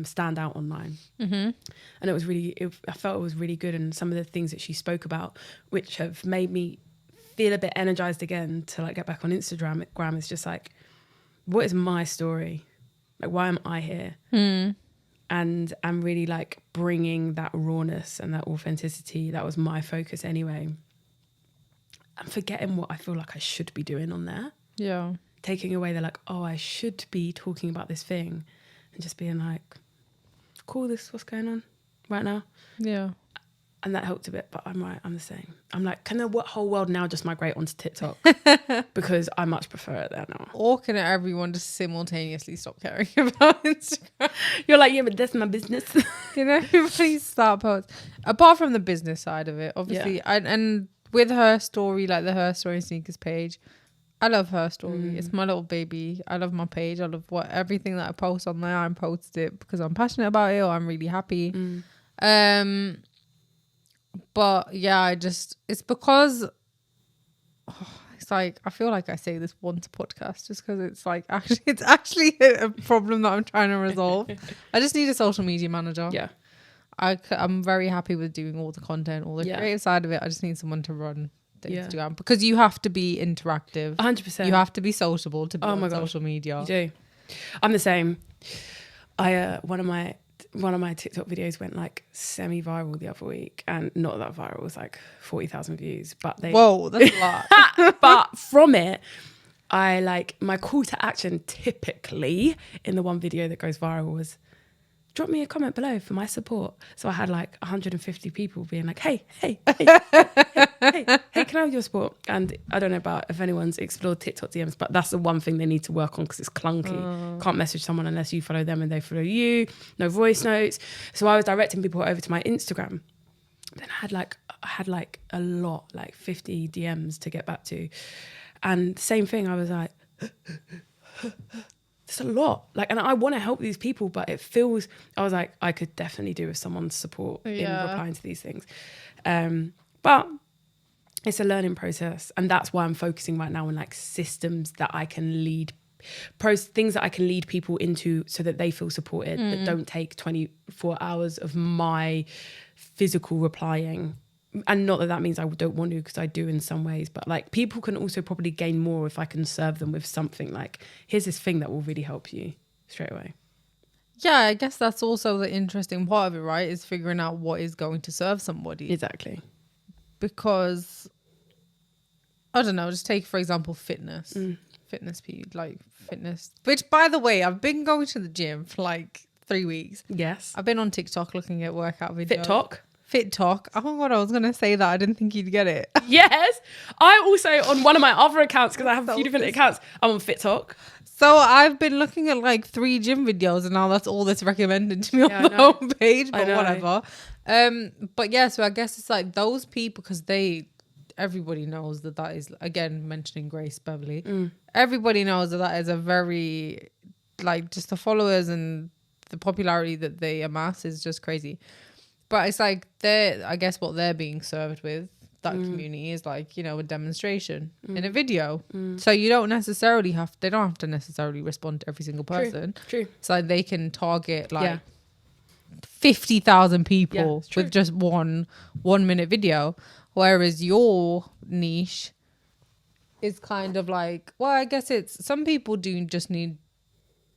stand out online. And it was really, I felt it was really good. And some of the things that she spoke about, which have made me feel a bit energized again to like get back on Instagram. Is just like, what is my story? Like, why am I here? And I'm really like bringing that rawness and that authenticity. That was my focus anyway. I'm forgetting what I feel like I should be doing on there. Yeah. Taking away the like, oh, I should be talking about this thing. And just being like, cool, this is what's going on right now. Yeah. And that helped a bit, but I'm right, I'm the same. I'm like, can the whole world now just migrate onto TikTok? Because I much prefer it there now. Or can everyone just simultaneously stop caring about Instagram? You're like, yeah, but that's my business. You know, everybody start posts. Apart from the business side of it, obviously. And with her story, like the Her Story Sneakers page, I love her story. It's my little baby. I love my page. I love everything that I post on there. I post it because I'm passionate about it or I'm really happy. But yeah, it's because it's like, I feel like I say this once a podcast just because it's like, it's actually a problem that I'm trying to resolve. I just need a social media manager. Yeah. I'm very happy with doing all the content, all the creative side of it. I just need someone to run the Instagram because you have to be interactive. 100%. You have to be sociable to be on social media. You do. I'm the same. One of my TikTok videos went like semi-viral the other week, and not that viral, it was like 40,000 views. But whoa, that's a lot. But from it, I like, my call to action typically in the one video that goes viral was, drop me a comment below for my support. So I had like 150 people being like, hey, can I have your support? And I don't know about if anyone's explored TikTok DMs, but that's the one thing they need to work on because it's clunky. Can't message someone unless you follow them and they follow you. No voice notes. So I was directing people over to my Instagram. Then I had like a lot, like 50 DMs to get back to. And same thing, I was like, it's a lot. Like, and I want to help these people, but it feels, I was like, I could definitely do with someone's support in replying to these things. But it's a learning process. And that's why I'm focusing right now on like systems that I can lead, things that I can lead people into so that they feel supported, that don't take 24 hours of my physical replying and not that that means I don't want to, because I do in some ways, but like people can also probably gain more if I can serve them with something like, here's this thing that will really help you straight away. Yeah, I guess that's also the interesting part of it, right? Is figuring out what is going to serve somebody. Exactly. Because, I don't know, just take, for example, fitness. Fitness. Which, by the way, I've been going to the gym for like 3 weeks. Yes. I've been on TikTok looking at workout videos. Fit Talk. Oh my God, I was going to say that. I didn't think you'd get it. Yes. I also, on one of my other accounts, because I have a few different accounts, I'm on Fit Talk. So I've been looking at like 3 gym videos, and now that's all that's recommended to me on the homepage, but whatever. But yeah, so I guess it's like those people, because everybody knows that is, again, mentioning Grace Beverly, everybody knows that is a very, like, just the followers and the popularity that they amass is just crazy. But it's like I guess what they're being served with, that community, is like, you know, a demonstration in a video. So you don't necessarily they don't have to necessarily respond to every single person. True. So they can target like 50,000 people with just one minute video. Whereas your niche is kind of like, well, I guess it's, some people do just need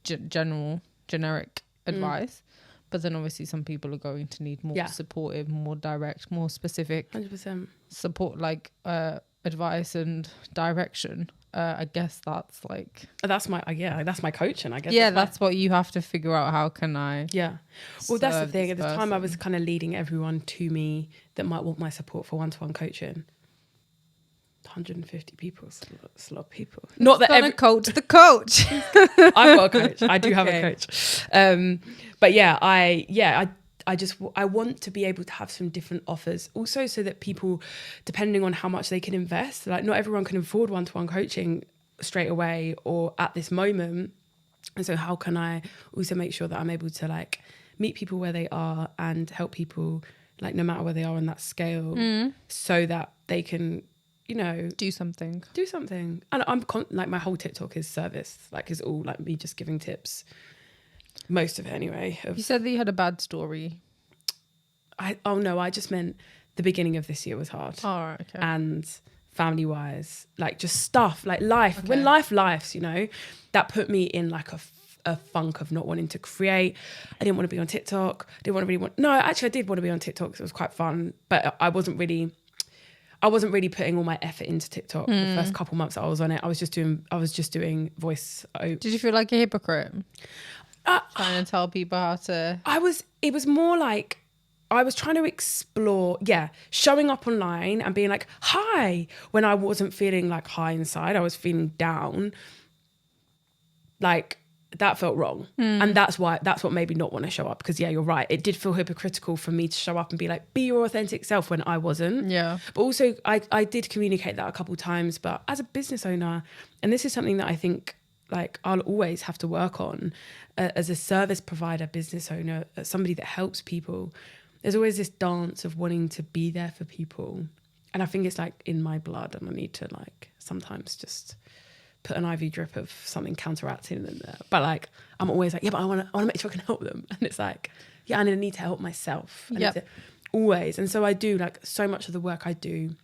generic advice. But then obviously some people are going to need more supportive, more direct, more specific 100% support, like advice and direction. I guess that's like... That's my coaching, I guess. Yeah, that's what you have to figure out. How can I... Yeah. Well, that's the thing. At the time I was kind of leading everyone to me that might want my support for one-to-one coaching. 150 people, it's a lot of people. Not that every coach the coach. I've got a coach. I do have a coach. But yeah, I want to be able to have some different offers also, so that people, depending on how much they can invest, like not everyone can afford one-to-one coaching straight away or at this moment. And so how can I also make sure that I'm able to like meet people where they are and help people like no matter where they are on that scale, so that they can, you know, do something. And I'm like, my whole TikTok is service, like is all like me just giving tips, most of it anyway. You said that you had a bad story. I just meant the beginning of this year was hard. Oh, right, okay. And family wise, like just stuff like life, when life's, you know, that put me in like a funk of not wanting to create. I didn't want to be on TikTok. I did want to be on TikTok because it was quite fun, but I wasn't really putting all my effort into TikTok the first couple months that I was on it. I was just doing voice. Did you feel like a hypocrite? Trying to tell people how to... It was more like I was trying to explore, showing up online and being like, hi, when I wasn't feeling like high inside. I was feeling down. Like, that felt wrong. And that's what made me not want to show up, because you're right, it did feel hypocritical for me to show up and be like, be your authentic self, when I wasn't. But also I did communicate that a couple of times, but as a business owner, and this is something that I think like I'll always have to work on, as a service provider, business owner, as somebody that helps people, there's always this dance of wanting to be there for people. And I think it's like in my blood, and I need to like sometimes just put an IV drip of something counteracting in there. But like, I'm always like, but I want to make sure I can help them. And it's like, I need to help myself. Always. And so I do like so much of the work I do.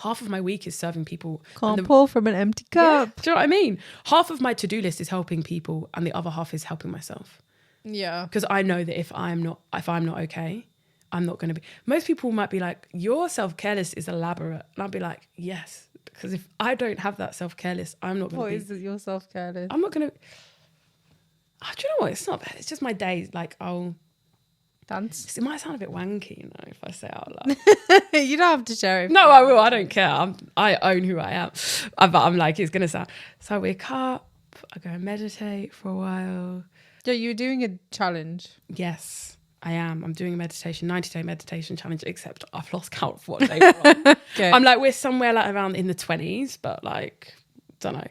Half of my week is serving people. Can't pour from an empty cup. Do you know what I mean? Half of my to-do list is helping people, and the other half is helping myself. Yeah. Because I know that if I'm not okay, I'm not going to be. Most people might be like, your self-care list is elaborate. And I'll be like, yes. Because if I don't have that self-care list, I'm not going to What is your self-care list? I'm not going to... do you know what? It's not bad. It's just my days. Like, I'll... Dance. It might sound a bit wanky, you know, if I say it out loud. You don't have to share it. No, I will. I don't care. I own who I am. But I'm like, it's going to sound... So I wake up, I go and meditate for a while. Yeah, you're doing a challenge. Yes, I am. I'm doing a 90-day meditation challenge, except I've lost count of what day we're on. Okay. I'm like, we're somewhere like around in the 20s, but like, don't know.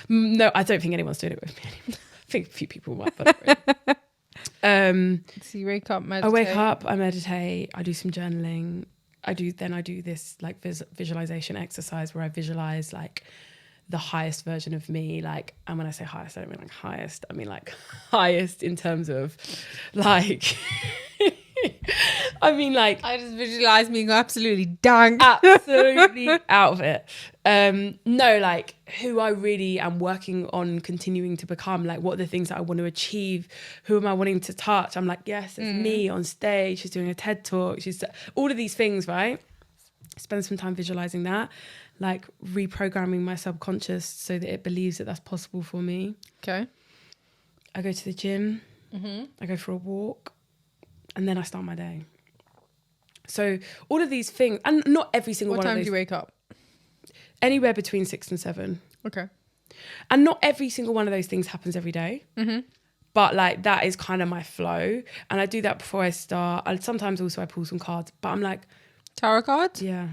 No, I don't think anyone's doing it with me anymore. I think a few people might, but so you wake up, meditate. I wake up, I meditate, I do some journaling. I do this like visualization exercise where I visualize like the highest version of me. Like, and when I say highest, I don't mean like highest. I mean like highest in terms of like I mean, like, I just visualize being absolutely dank. absolutely out of it. No, like who I really am working on continuing to become, like what are the things that I want to achieve, who am I wanting to touch. I'm like, yes, it's me on stage, she's doing a TED talk, she's all of these things, right? Spend some time visualizing that, like reprogramming my subconscious so that it believes that that's possible for me. Okay. I go to the gym, I go for a walk, and then I start my day. So all of these things, and not every single What one of time those. do you wake up? Anywhere between 6 and 7. Okay. And not every single one of those things happens every day. But like that is kind of my flow. And I do that before I start. And sometimes also I pull some cards. But I'm like... Tarot cards? Yeah.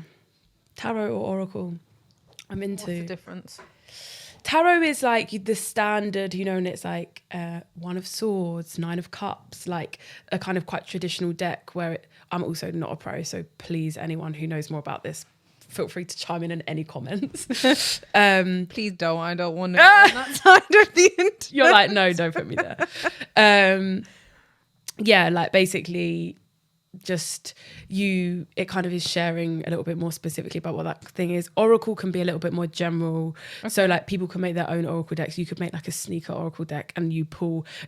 Tarot or oracle. I'm into... What's the difference? Tarot is like the standard, you know, and it's like 1 of Swords, 9 of Cups, like a kind of quite traditional deck where I'm also not a pro. So please, anyone who knows more about this, feel free to chime in any comments. Please don't. I don't want to be on that side of the internet. You're like, no, don't put me there. Yeah, like basically just it kind of is sharing a little bit more specifically about what that thing is. Oracle can be a little bit more general. Okay. So like people can make their own oracle decks. You could make like a sneaker oracle deck and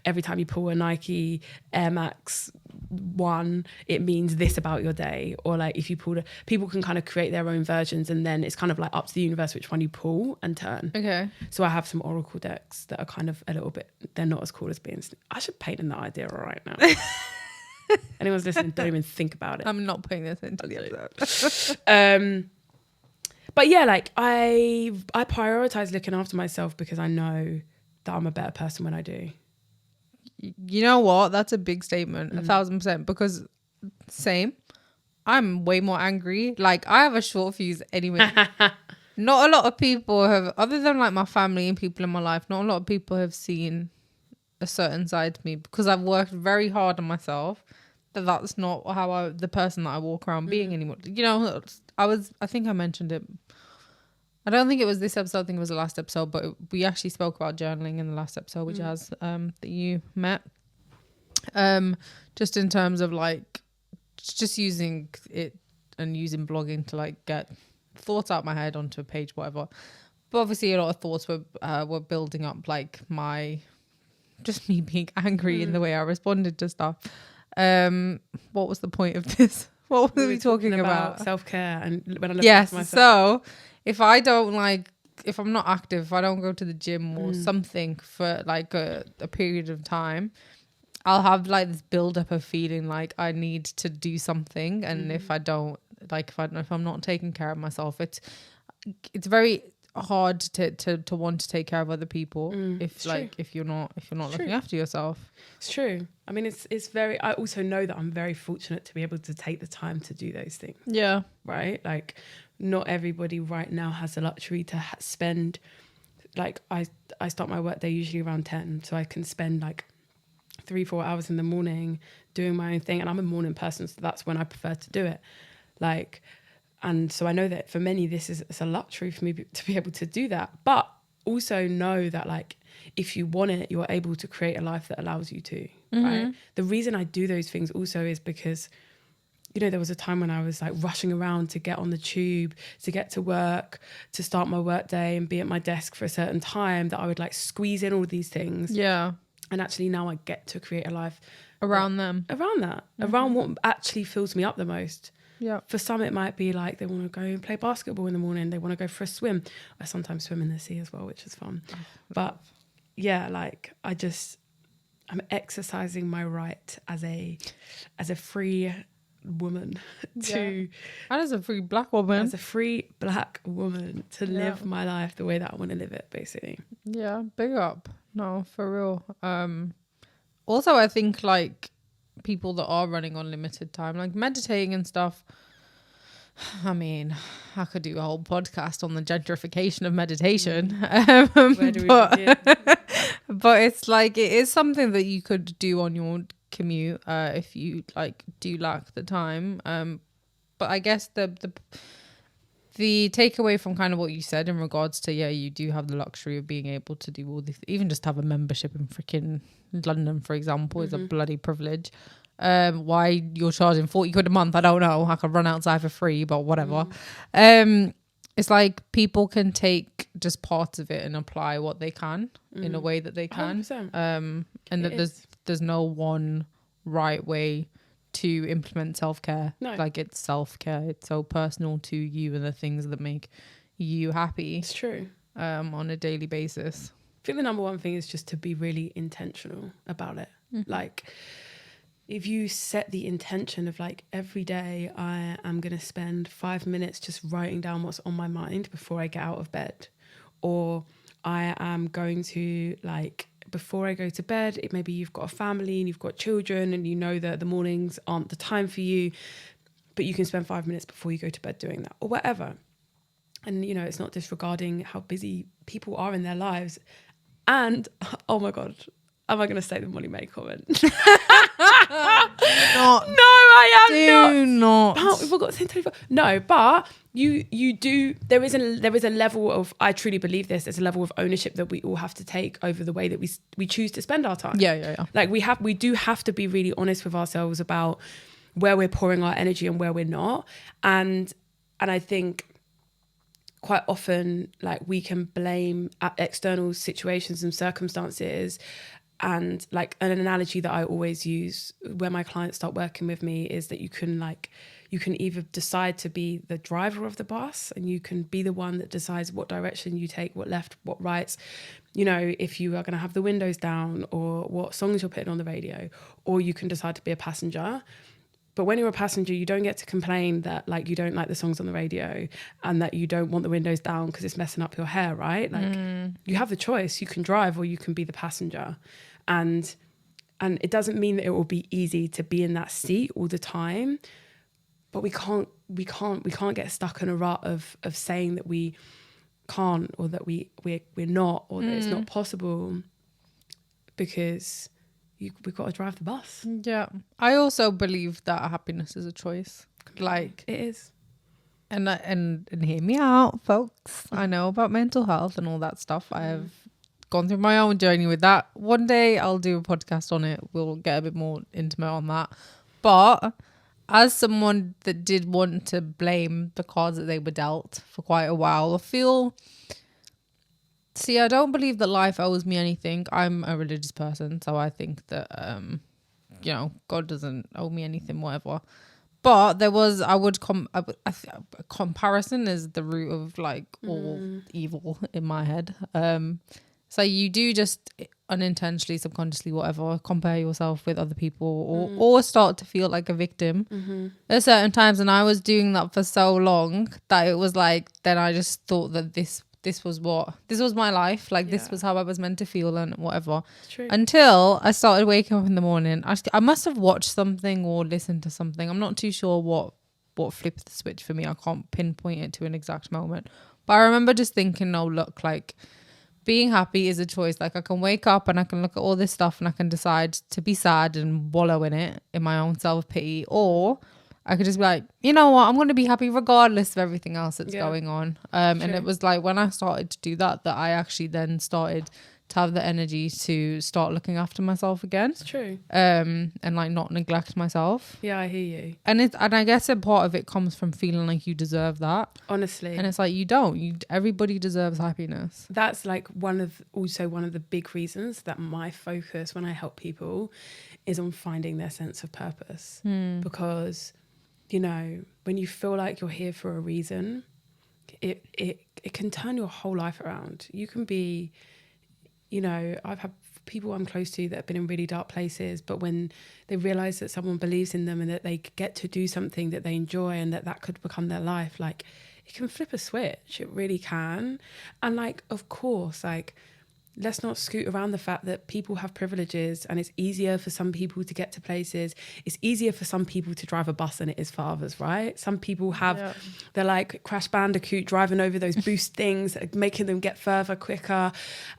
every time you pull a Nike Air Max 1, it means this about your day. Or like if you people can kind of create their own versions, and then it's kind of like up to the universe which one you pull and turn. Okay. So I have some oracle decks that are kind of a little bit, they're not as cool as being, I should patent that idea right now. Anyone's listening, don't even think about it. I'm not putting this into the episode. But yeah, like I prioritize looking after myself because I know that I'm a better person when I do. You know what? That's a big statement, 1,000%. Because same, I'm way more angry. Like I have a short fuse anyway. Not a lot of people have, other than like my family and people in my life, not a lot of people have seen a certain side to me because I've worked very hard on myself. That's not how the person that I walk around being anymore. You know, I think I mentioned it. I don't think it was this episode. I think it was the last episode, but we actually spoke about journaling in the last episode, which has that you met. Just in terms of like, just using it and using blogging to like get thoughts out my head onto a page, whatever. But obviously, a lot of thoughts were building up, like just me being angry in the way I responded to stuff. What was the point of this? What were we talking about? Self-care. And when I look yes, after myself. So if I'm not active, if I don't go to the gym or something for like a period of time, I'll have like this build up of feeling like I need to do something. And if I don't, like if I'm not taking care of myself, it's very hard to want to take care of other people if you're not looking after yourself. It's true. I mean, it's very, I also know that I'm very fortunate to be able to take the time to do those things. Yeah. Right? Like not everybody right now has the luxury to spend, like I start my work day usually around 10, so I can spend like 3-4 hours in the morning doing my own thing, and I'm a morning person, so that's when I prefer to do it. Like, and so I know that for many it's a luxury for me to be able to do that, but also know that like if you want it, you're able to create a life that allows you to, right? The reason I do those things also is because, you know, there was a time when I was like rushing around to get on the tube, to get to work, to start my work day and be at my desk for a certain time, that I would like squeeze in all these things. Yeah. And actually now I get to create a life around around what actually fills me up the most. Yeah. For some, it might be like they want to go and play basketball in the morning. They want to go for a swim. I sometimes swim in the sea as well, which is fun. But yeah, like I'm exercising my right as a free woman to, and as a free black woman, to live my life the way that I want to live it, basically. Yeah, big up. No, for real. Also, I think like people that are running on limited time, like meditating and stuff, I mean, I could do a whole podcast on the gentrification of meditation. Where do we begin? But it's like, it is something that you could do on your commute if you like do lack the time. But I guess the takeaway from kind of what you said in regards to, you do have the luxury of being able to do all these, even just have a membership in freaking London, for example, is a bloody privilege. Why you're charging 40 quid a month, I don't know. I could run outside for free, but whatever. It's like people can take just parts of it and apply what they can in a way that they can. 100%. And that there's no one right way to implement self-care. No. Like, it's self-care. It's so personal to you and the things that make you happy. It's true. On a daily basis. I think the number one thing is just to be really intentional about it. Like, if you set the intention of like, every day I am going to spend 5 minutes just writing down what's on my mind before I get out of bed, or I am going to, like, before I go to bed, maybe you've got a family and you've got children and you know that the mornings aren't the time for you, but you can spend 5 minutes before you go to bed doing that, or whatever. And, you know, it's not disregarding how busy people are in their lives. And, oh my God, am I going to say the Molly May comment? No, I am not. But we've got to say 24. No, but you do. There is a level of, I truly believe this. There's a level of ownership that we all have to take over the way that we choose to spend our time. Yeah. Like, we do have to be really honest with ourselves about where we're pouring our energy and where we're not. And I think quite often, like, we can blame external situations and circumstances. And like, an analogy that I always use when my clients start working with me is that you can either decide to be the driver of the bus, and you can be the one that decides what direction you take, what left, what right, you know, if you are going to have the windows down or what songs you're putting on the radio, or you can decide to be a passenger. But when you're a passenger, you don't get to complain that, like, you don't like the songs on the radio and that you don't want the windows down because it's messing up your hair, right? Like, you have the choice. You can drive or you can be the passenger. And it doesn't mean that it will be easy to be in that seat all the time, but we can't get stuck in a rut of saying that we can't, or that we're not, or that it's not possible, because we've got to drive the bus. Yeah. I also believe that happiness is a choice. Like, it is. And hear me out, folks. I know about mental health and all that stuff. I have gone through my own journey with that. One day I'll do a podcast on it. We'll get a bit more intimate on that. But as someone that did want to blame the cards that they were dealt for quite a while, I don't believe that life owes me anything. I'm a religious person, so I think that, you know, God doesn't owe me anything, whatever. But there was, comparison is the root of, like, all evil in my head. So you do just unintentionally, subconsciously, whatever, compare yourself with other people, or start to feel like a victim. There's certain times, and I was doing that for so long that it was like, then I just thought that this was my life. Like, this was how I was meant to feel and whatever. True. Until I started waking up in the morning. I must have watched something or listened to something. I'm not too sure what flipped the switch for me. I can't pinpoint it to an exact moment. But I remember just thinking, no, look, like, being happy is a choice. Like, I can wake up and I can look at all this stuff and I can decide to be sad and wallow in it, in my own self-pity, or I could just be like, you know what, I'm going to be happy regardless of everything else that's going on. And it was like when I started to do that I actually then started to have the energy to start looking after myself again. It's true. And like not neglect myself. Yeah, I hear you. And I guess a part of it comes from feeling like you deserve that. Honestly. And it's like, you don't. Everybody deserves happiness. That's like one of the big reasons that my focus when I help people is on finding their sense of purpose. Because, you know, when you feel like you're here for a reason, it can turn your whole life around. You can be, you know, I've had people I'm close to that have been in really dark places, but when they realize that someone believes in them and that they get to do something that they enjoy and that could become their life, like, it can flip a switch. It really can. And like, of course, like, let's not scoot around the fact that people have privileges and it's easier for some people to get to places. It's easier for some people to drive a bus than it is for others, right? Some people have, they're like Crash Bandicoot driving over those boost things, making them get further quicker,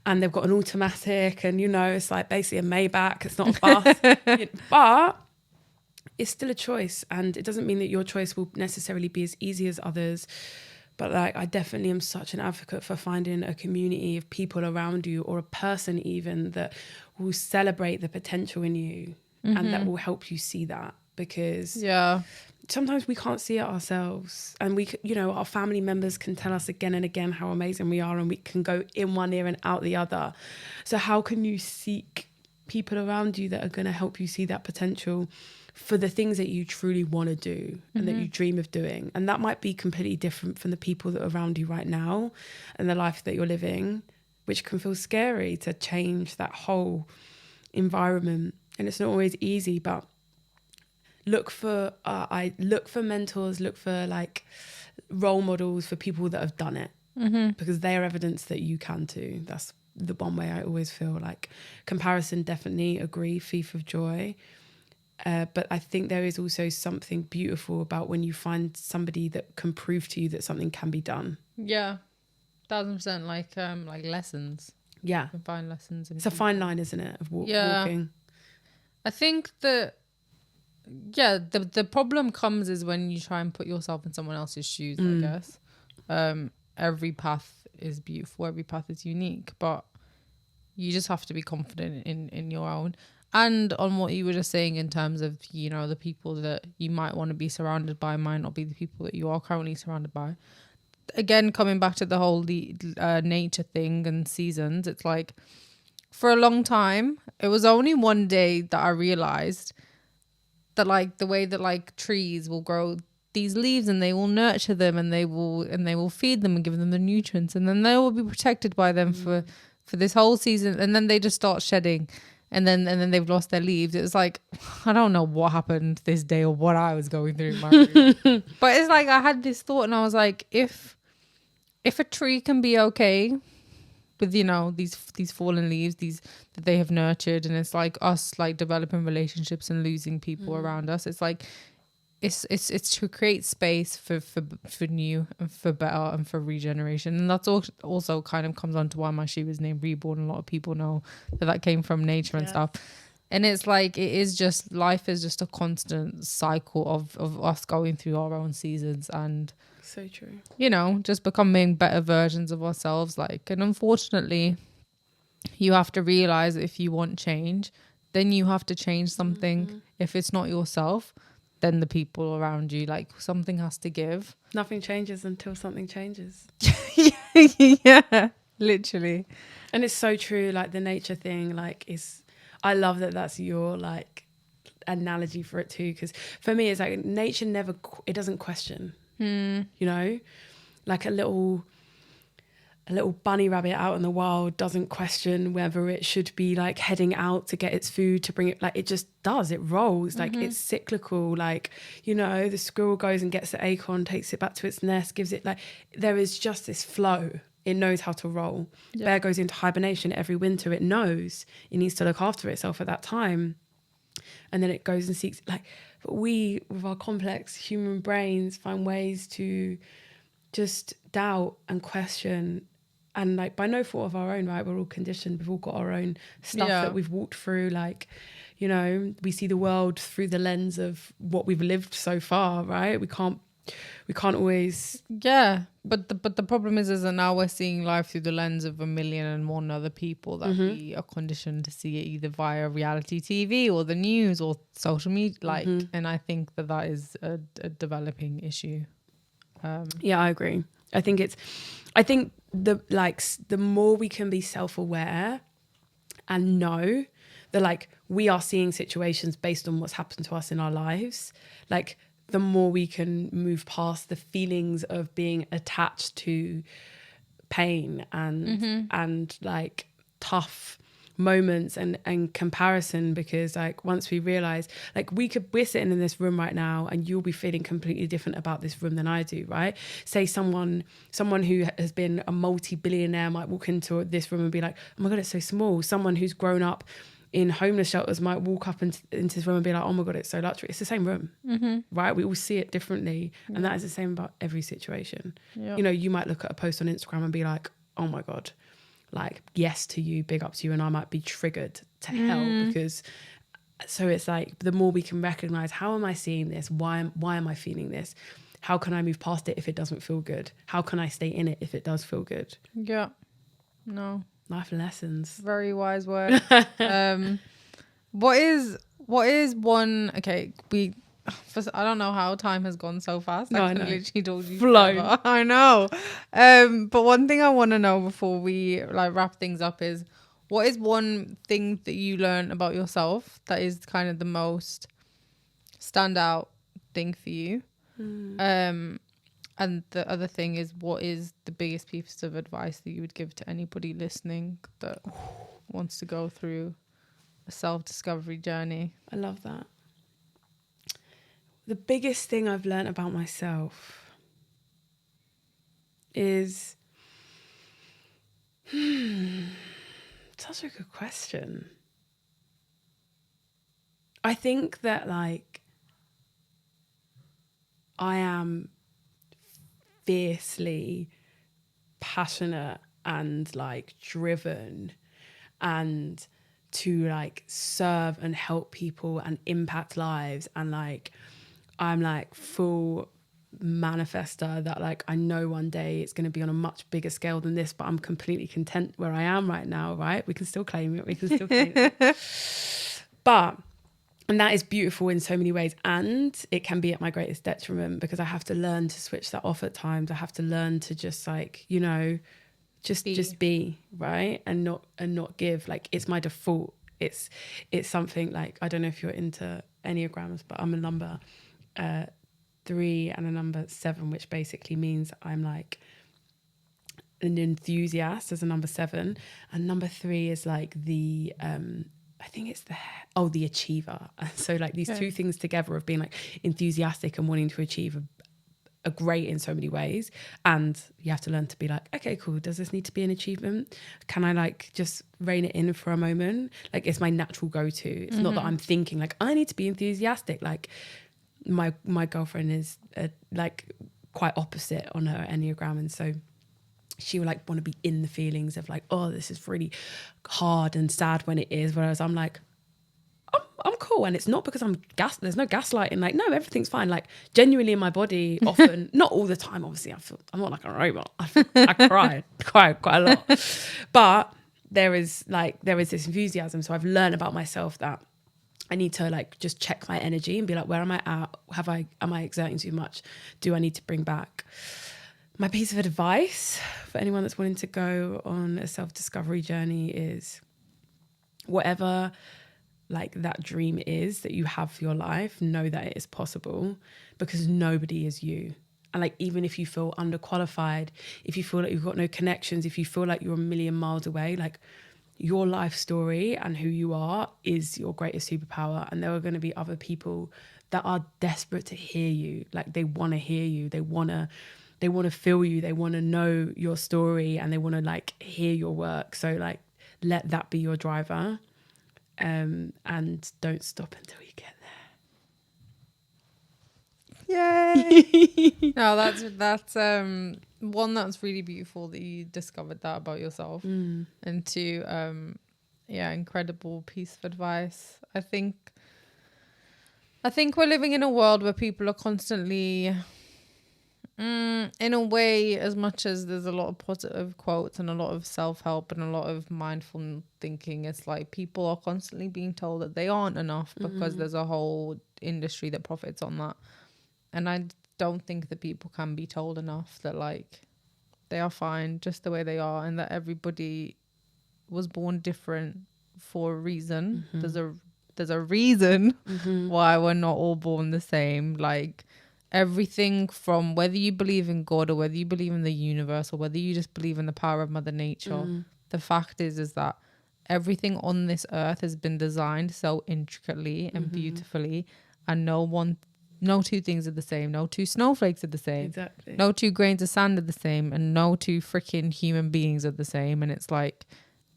and they've got an automatic, and, you know, it's like basically a Maybach. It's not a bus. But it's still a choice, and it doesn't mean that your choice will necessarily be as easy as others. But like, I definitely am such an advocate for finding a community of people around you, or a person even, that will celebrate the potential in you. and that will help you see that, because Yeah. sometimes we can't see it ourselves, and our family members can tell us again and again how amazing we are, and we can go in one ear and out the other. So how can you seek people around you that are going to help you see that potential for the things that you truly want to do and that you dream of doing? And that might be completely different from the people that are around you right now and the life that you're living, which can feel scary to change that whole environment. And it's not always easy, but look for mentors, look for like role models for people that have done it, because they are evidence that you can too. That's the one way I always feel. Like comparison, definitely agree, thief of joy. But I think there is also something beautiful about when you find somebody that can prove to you that something can be done. Yeah. 1,000%. Like lessons. Yeah. You can find lessons. It's a fine line, isn't it, of walking? I think that, the problem comes is when you try and put yourself in someone else's shoes, I guess. Every path is beautiful. Every path is unique. But you just have to be confident in your own. And on what you were just saying in terms of, the people that you might want to be surrounded by might not be the people that you are currently surrounded by. Again, coming back to the whole nature thing and seasons, it's like, for a long time, it was only one day that I realized that, like, the way that, like, trees will grow these leaves and they will nurture them and they will feed them and give them the nutrients, and then they will be protected by them for this whole season, and then they just start shedding. And then they've lost their leaves. It was like, I don't know what happened this day or what I was going through in my room. But it's like, I had this thought and I was like, if a tree can be okay with, these fallen leaves, these that they have nurtured, and it's like us like developing relationships and losing people around us. It's like, it's to create space for new and for better and for regeneration. And that's also kind of comes on to why my shoe was named Reborn. A lot of people know that came from nature and stuff. And it's like, life is just a constant cycle of us going through our own seasons, and so true, just becoming better versions of ourselves. Like, and unfortunately you have to realize that if you want change, then you have to change something. If it's not yourself, then the people around you, like, something has to give. Nothing changes until something changes. Yeah, literally. And it's so true. Like, the nature thing, like, I love that that's your, like, analogy for it too. Because for me, it's like nature it doesn't question, like a little bunny rabbit out in the wild doesn't question whether it should be like heading out to get its food to bring it. Like, it just does. It rolls. Like, it's cyclical. Like, the squirrel goes and gets the acorn, takes it back to its nest, gives it, like, there is just this flow. It knows how to roll. Yeah. Bear goes into hibernation every winter. It knows it needs to look after itself at that time. And then it goes and seeks, like, but we, with our complex human brains, find ways to just doubt and question. And, like, by no fault of our own, right? We're all conditioned. We've all got our own stuff that we've walked through. Like, we see the world through the lens of what we've lived so far, right? We can't always. Yeah, but the problem is that now we're seeing life through the lens of 1,000,001 other people that we are conditioned to see it either via reality TV or the news or social media. Like, and I think that is a developing issue. Yeah, I agree. I think the more we can be self-aware and know that, like, we are seeing situations based on what's happened to us in our lives, like, the more we can move past the feelings of being attached to pain and like tough moments and comparison. Because, like, once we realize, like, we're sitting in this room right now and you'll be feeling completely different about this room than I do, right? Say someone who has been a multi-billionaire might walk into this room and be like, oh my God, it's so small. Someone who's grown up in homeless shelters might walk up into this room and be like, oh my God, it's so luxury. It's the same room, right? We all see it differently. And that is the same about every situation. Yep. You might look at a post on Instagram and be like, oh my God, like, yes to you, big up to you. And I might be triggered to hell because, so it's like, the more we can recognize, how am I seeing this? Why am I feeling this? How can I move past it if it doesn't feel good? How can I stay in it if it does feel good? Yeah. No. Life lessons. Very wise word. What What is one? Okay, I don't know how time has gone so fast. No, I I could know. literally told you Flown. forever. I know. But one thing I want to know before we like wrap things up is, what is one thing that you learn about yourself that is kind of the most standout thing for you? And the other thing is, what is the biggest piece of advice that you would give to anybody listening that wants to go through a self-discovery journey? I love that. The biggest thing I've learned about myself is such a good question. I think that like I am fiercely passionate and like driven and to like serve and help people and impact lives, and like I'm like full manifester that like I know one day it's going to be on a much bigger scale than this, but I'm completely content where I am right now, right? We can still claim it, but and that is beautiful in so many ways, and it can be at my greatest detriment because I have to learn to switch that off at times. I have to learn to just like, you know, just be, right, and not give. Like it's my default. It's something like, I don't know if you're into Enneagrams, but I'm a number 3 and a number 7, which basically means I'm like an enthusiast as a number 7, and number 3 is like the I think it's the achiever. So like these two things together of being like enthusiastic and wanting to achieve are great in so many ways. And you have to learn to be like, okay, cool. Does this need to be an achievement? Can I like just rein it in for a moment? Like it's my natural go-to. It's not that I'm thinking like I need to be enthusiastic. Like my girlfriend is like quite opposite on her Enneagram. And so she would like want to be in the feelings of like, oh, this is really hard and sad when it is. Whereas I'm like, I'm cool. And it's not because there's no gaslighting. Like, no, everything's fine. Like genuinely in my body often, not all the time, obviously I'm not like a robot. I cry quite a lot. But there is this enthusiasm. So I've learned about myself that I need to like just check my energy and be like, where am I at? Am I exerting too much? Do I need to bring back? My piece of advice for anyone that's wanting to go on a self-discovery journey is whatever like that dream is that you have for your life, know that it is possible, because nobody is you. And like, even if you feel underqualified, if you feel like you've got no connections, if you feel like you're a million miles away, like your life story and who you are is your greatest superpower. And there are going to be other people that are desperate to hear you. Like they want to hear you. They want to feel you. They want to know your story and they want to like hear your work. So like, let that be your driver. And don't stop until you get there. Yay! No, that's one that's really beautiful that you discovered that about yourself. And two, incredible piece of advice. I think we're living in a world where people are constantly, in a way, as much as there's a lot of positive quotes and a lot of self-help and a lot of mindful thinking, it's like people are constantly being told that they aren't enough because there's a whole industry that profits on that. And I don't think that people can be told enough that like they are fine just the way they are, and that everybody was born different for a reason. There's a reason why we're not all born the same. Like everything from whether you believe in God or whether you believe in the universe or whether you just believe in the power of Mother Nature, the fact is that everything on this earth has been designed so intricately and beautifully, and no two things are the same. No two snowflakes are the same. Exactly. No two grains of sand are the same, and no two freaking human beings are the same. And it's like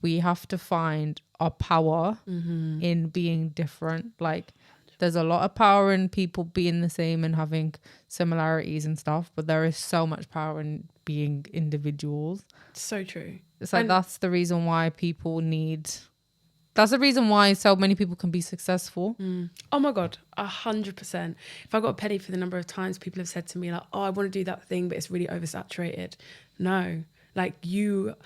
we have to find our power in being different. Like there's a lot of power in people being the same and having similarities and stuff, but there is so much power in being individuals. So true. It's like that's the reason why that's the reason why so many people can be successful. Oh my God, 100%. If I got a penny for the number of times people have said to me like, oh, I want to do that thing, but it's really oversaturated. No, like you're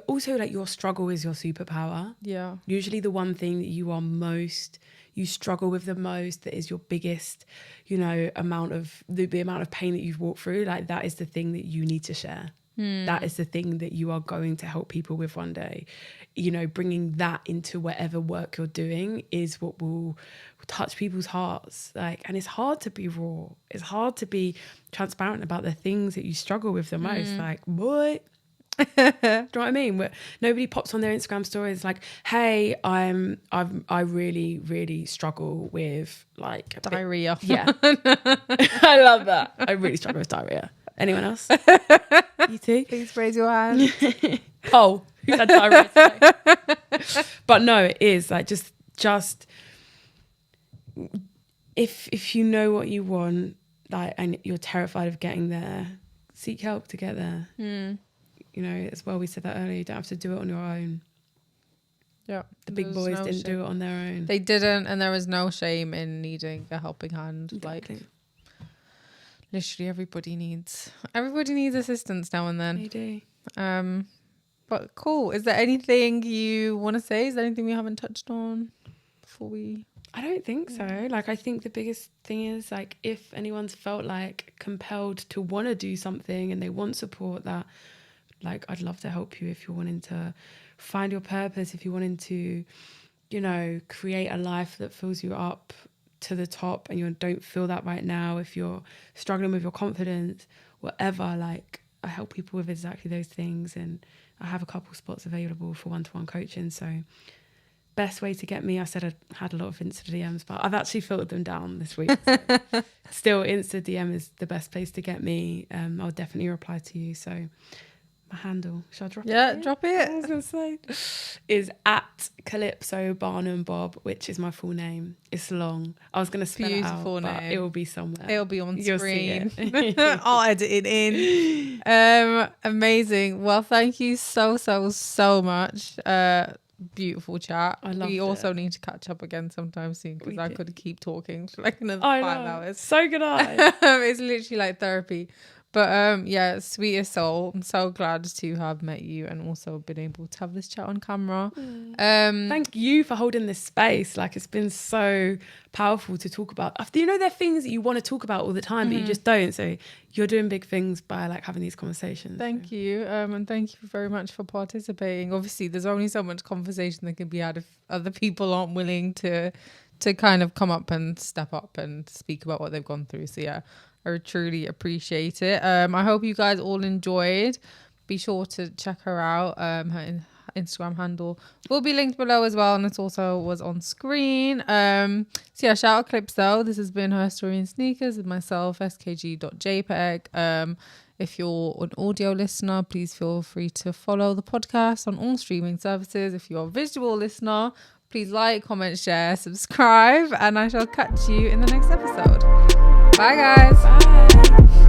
also like your struggle is your superpower. Yeah. Usually the one thing that you are most you struggle with the most, that is your biggest, you know, amount of the amount of pain that you've walked through, like that is the thing that you need to share. That is the thing that you are going to help people with one day. You know, bringing that into whatever work you're doing is what will touch people's hearts. Like, and it's hard to be raw. It's hard to be transparent about the things that you struggle with the most. Like, boy, do you know what I mean? Where nobody pops on their Instagram stories like, hey, I really, really struggle with like diarrhea. Yeah. I love that. I really struggle with diarrhea. Anyone else? You too? Please raise your hand. Oh, who's had diarrhea today? But no, it is like just if you know what you want, like, and you're terrified of getting there, seek help to get there. You know, as well, we said that earlier, you don't have to do it on your own. Yeah. The big boys didn't do it on their own. They didn't, and there was no shame in needing a helping hand. Exactly. Like, literally everybody needs assistance now and then. They do. But cool. Is there anything you want to say? Is there anything we haven't touched on before we... I don't think so. Like, I think the biggest thing is, like, if anyone's felt like compelled to want to do something and they want support, that, like, I'd love to help you if you're wanting to find your purpose, if you're wanting to, you know, create a life that fills you up to the top and you don't feel that right now, if you're struggling with your confidence, whatever, like, I help people with exactly those things, and I have a couple spots available for one-to-one coaching. So best way to get me, I said I had a lot of Insta DMs, but I've actually filtered them down this week. So still, Insta DM is the best place to get me. I'll definitely reply to you. So my handle, shall I drop it? Yeah, drop it. I was going to say, is at Calypso Barnum Bob, which is my full name. It's long. I was going to spell it out, but it will be somewhere. It'll be on You'll screen. See it. I'll edit it in. Amazing. Well, thank you so much. Beautiful chat. We also need to catch up again sometime soon, because I could keep talking for like another 5 hours. So could I. It's literally like therapy. But yeah, sweetest soul. I'm so glad to have met you and also been able to have this chat on camera. Thank you for holding this space. Like, it's been so powerful to talk about. You know, there are things that you want to talk about all the time, but you just don't. So you're doing big things by like having these conversations. Thank you. And thank you very much for participating. Obviously, there's only so much conversation that can be had if other people aren't willing to kind of come up and step up and speak about what they've gone through. So yeah, I truly appreciate it. I hope you guys all enjoyed. Be sure to check her out. Her Instagram handle will be linked below as well, and it also was on screen. So yeah, shout out Calypso. This has been Her Story in Sneakers with myself, skg.jpeg. If you're an audio listener, please feel free to follow the podcast on all streaming services. If you're a visual listener, please like, comment, share, subscribe, and I shall catch you in the next episode. Bye guys. Bye.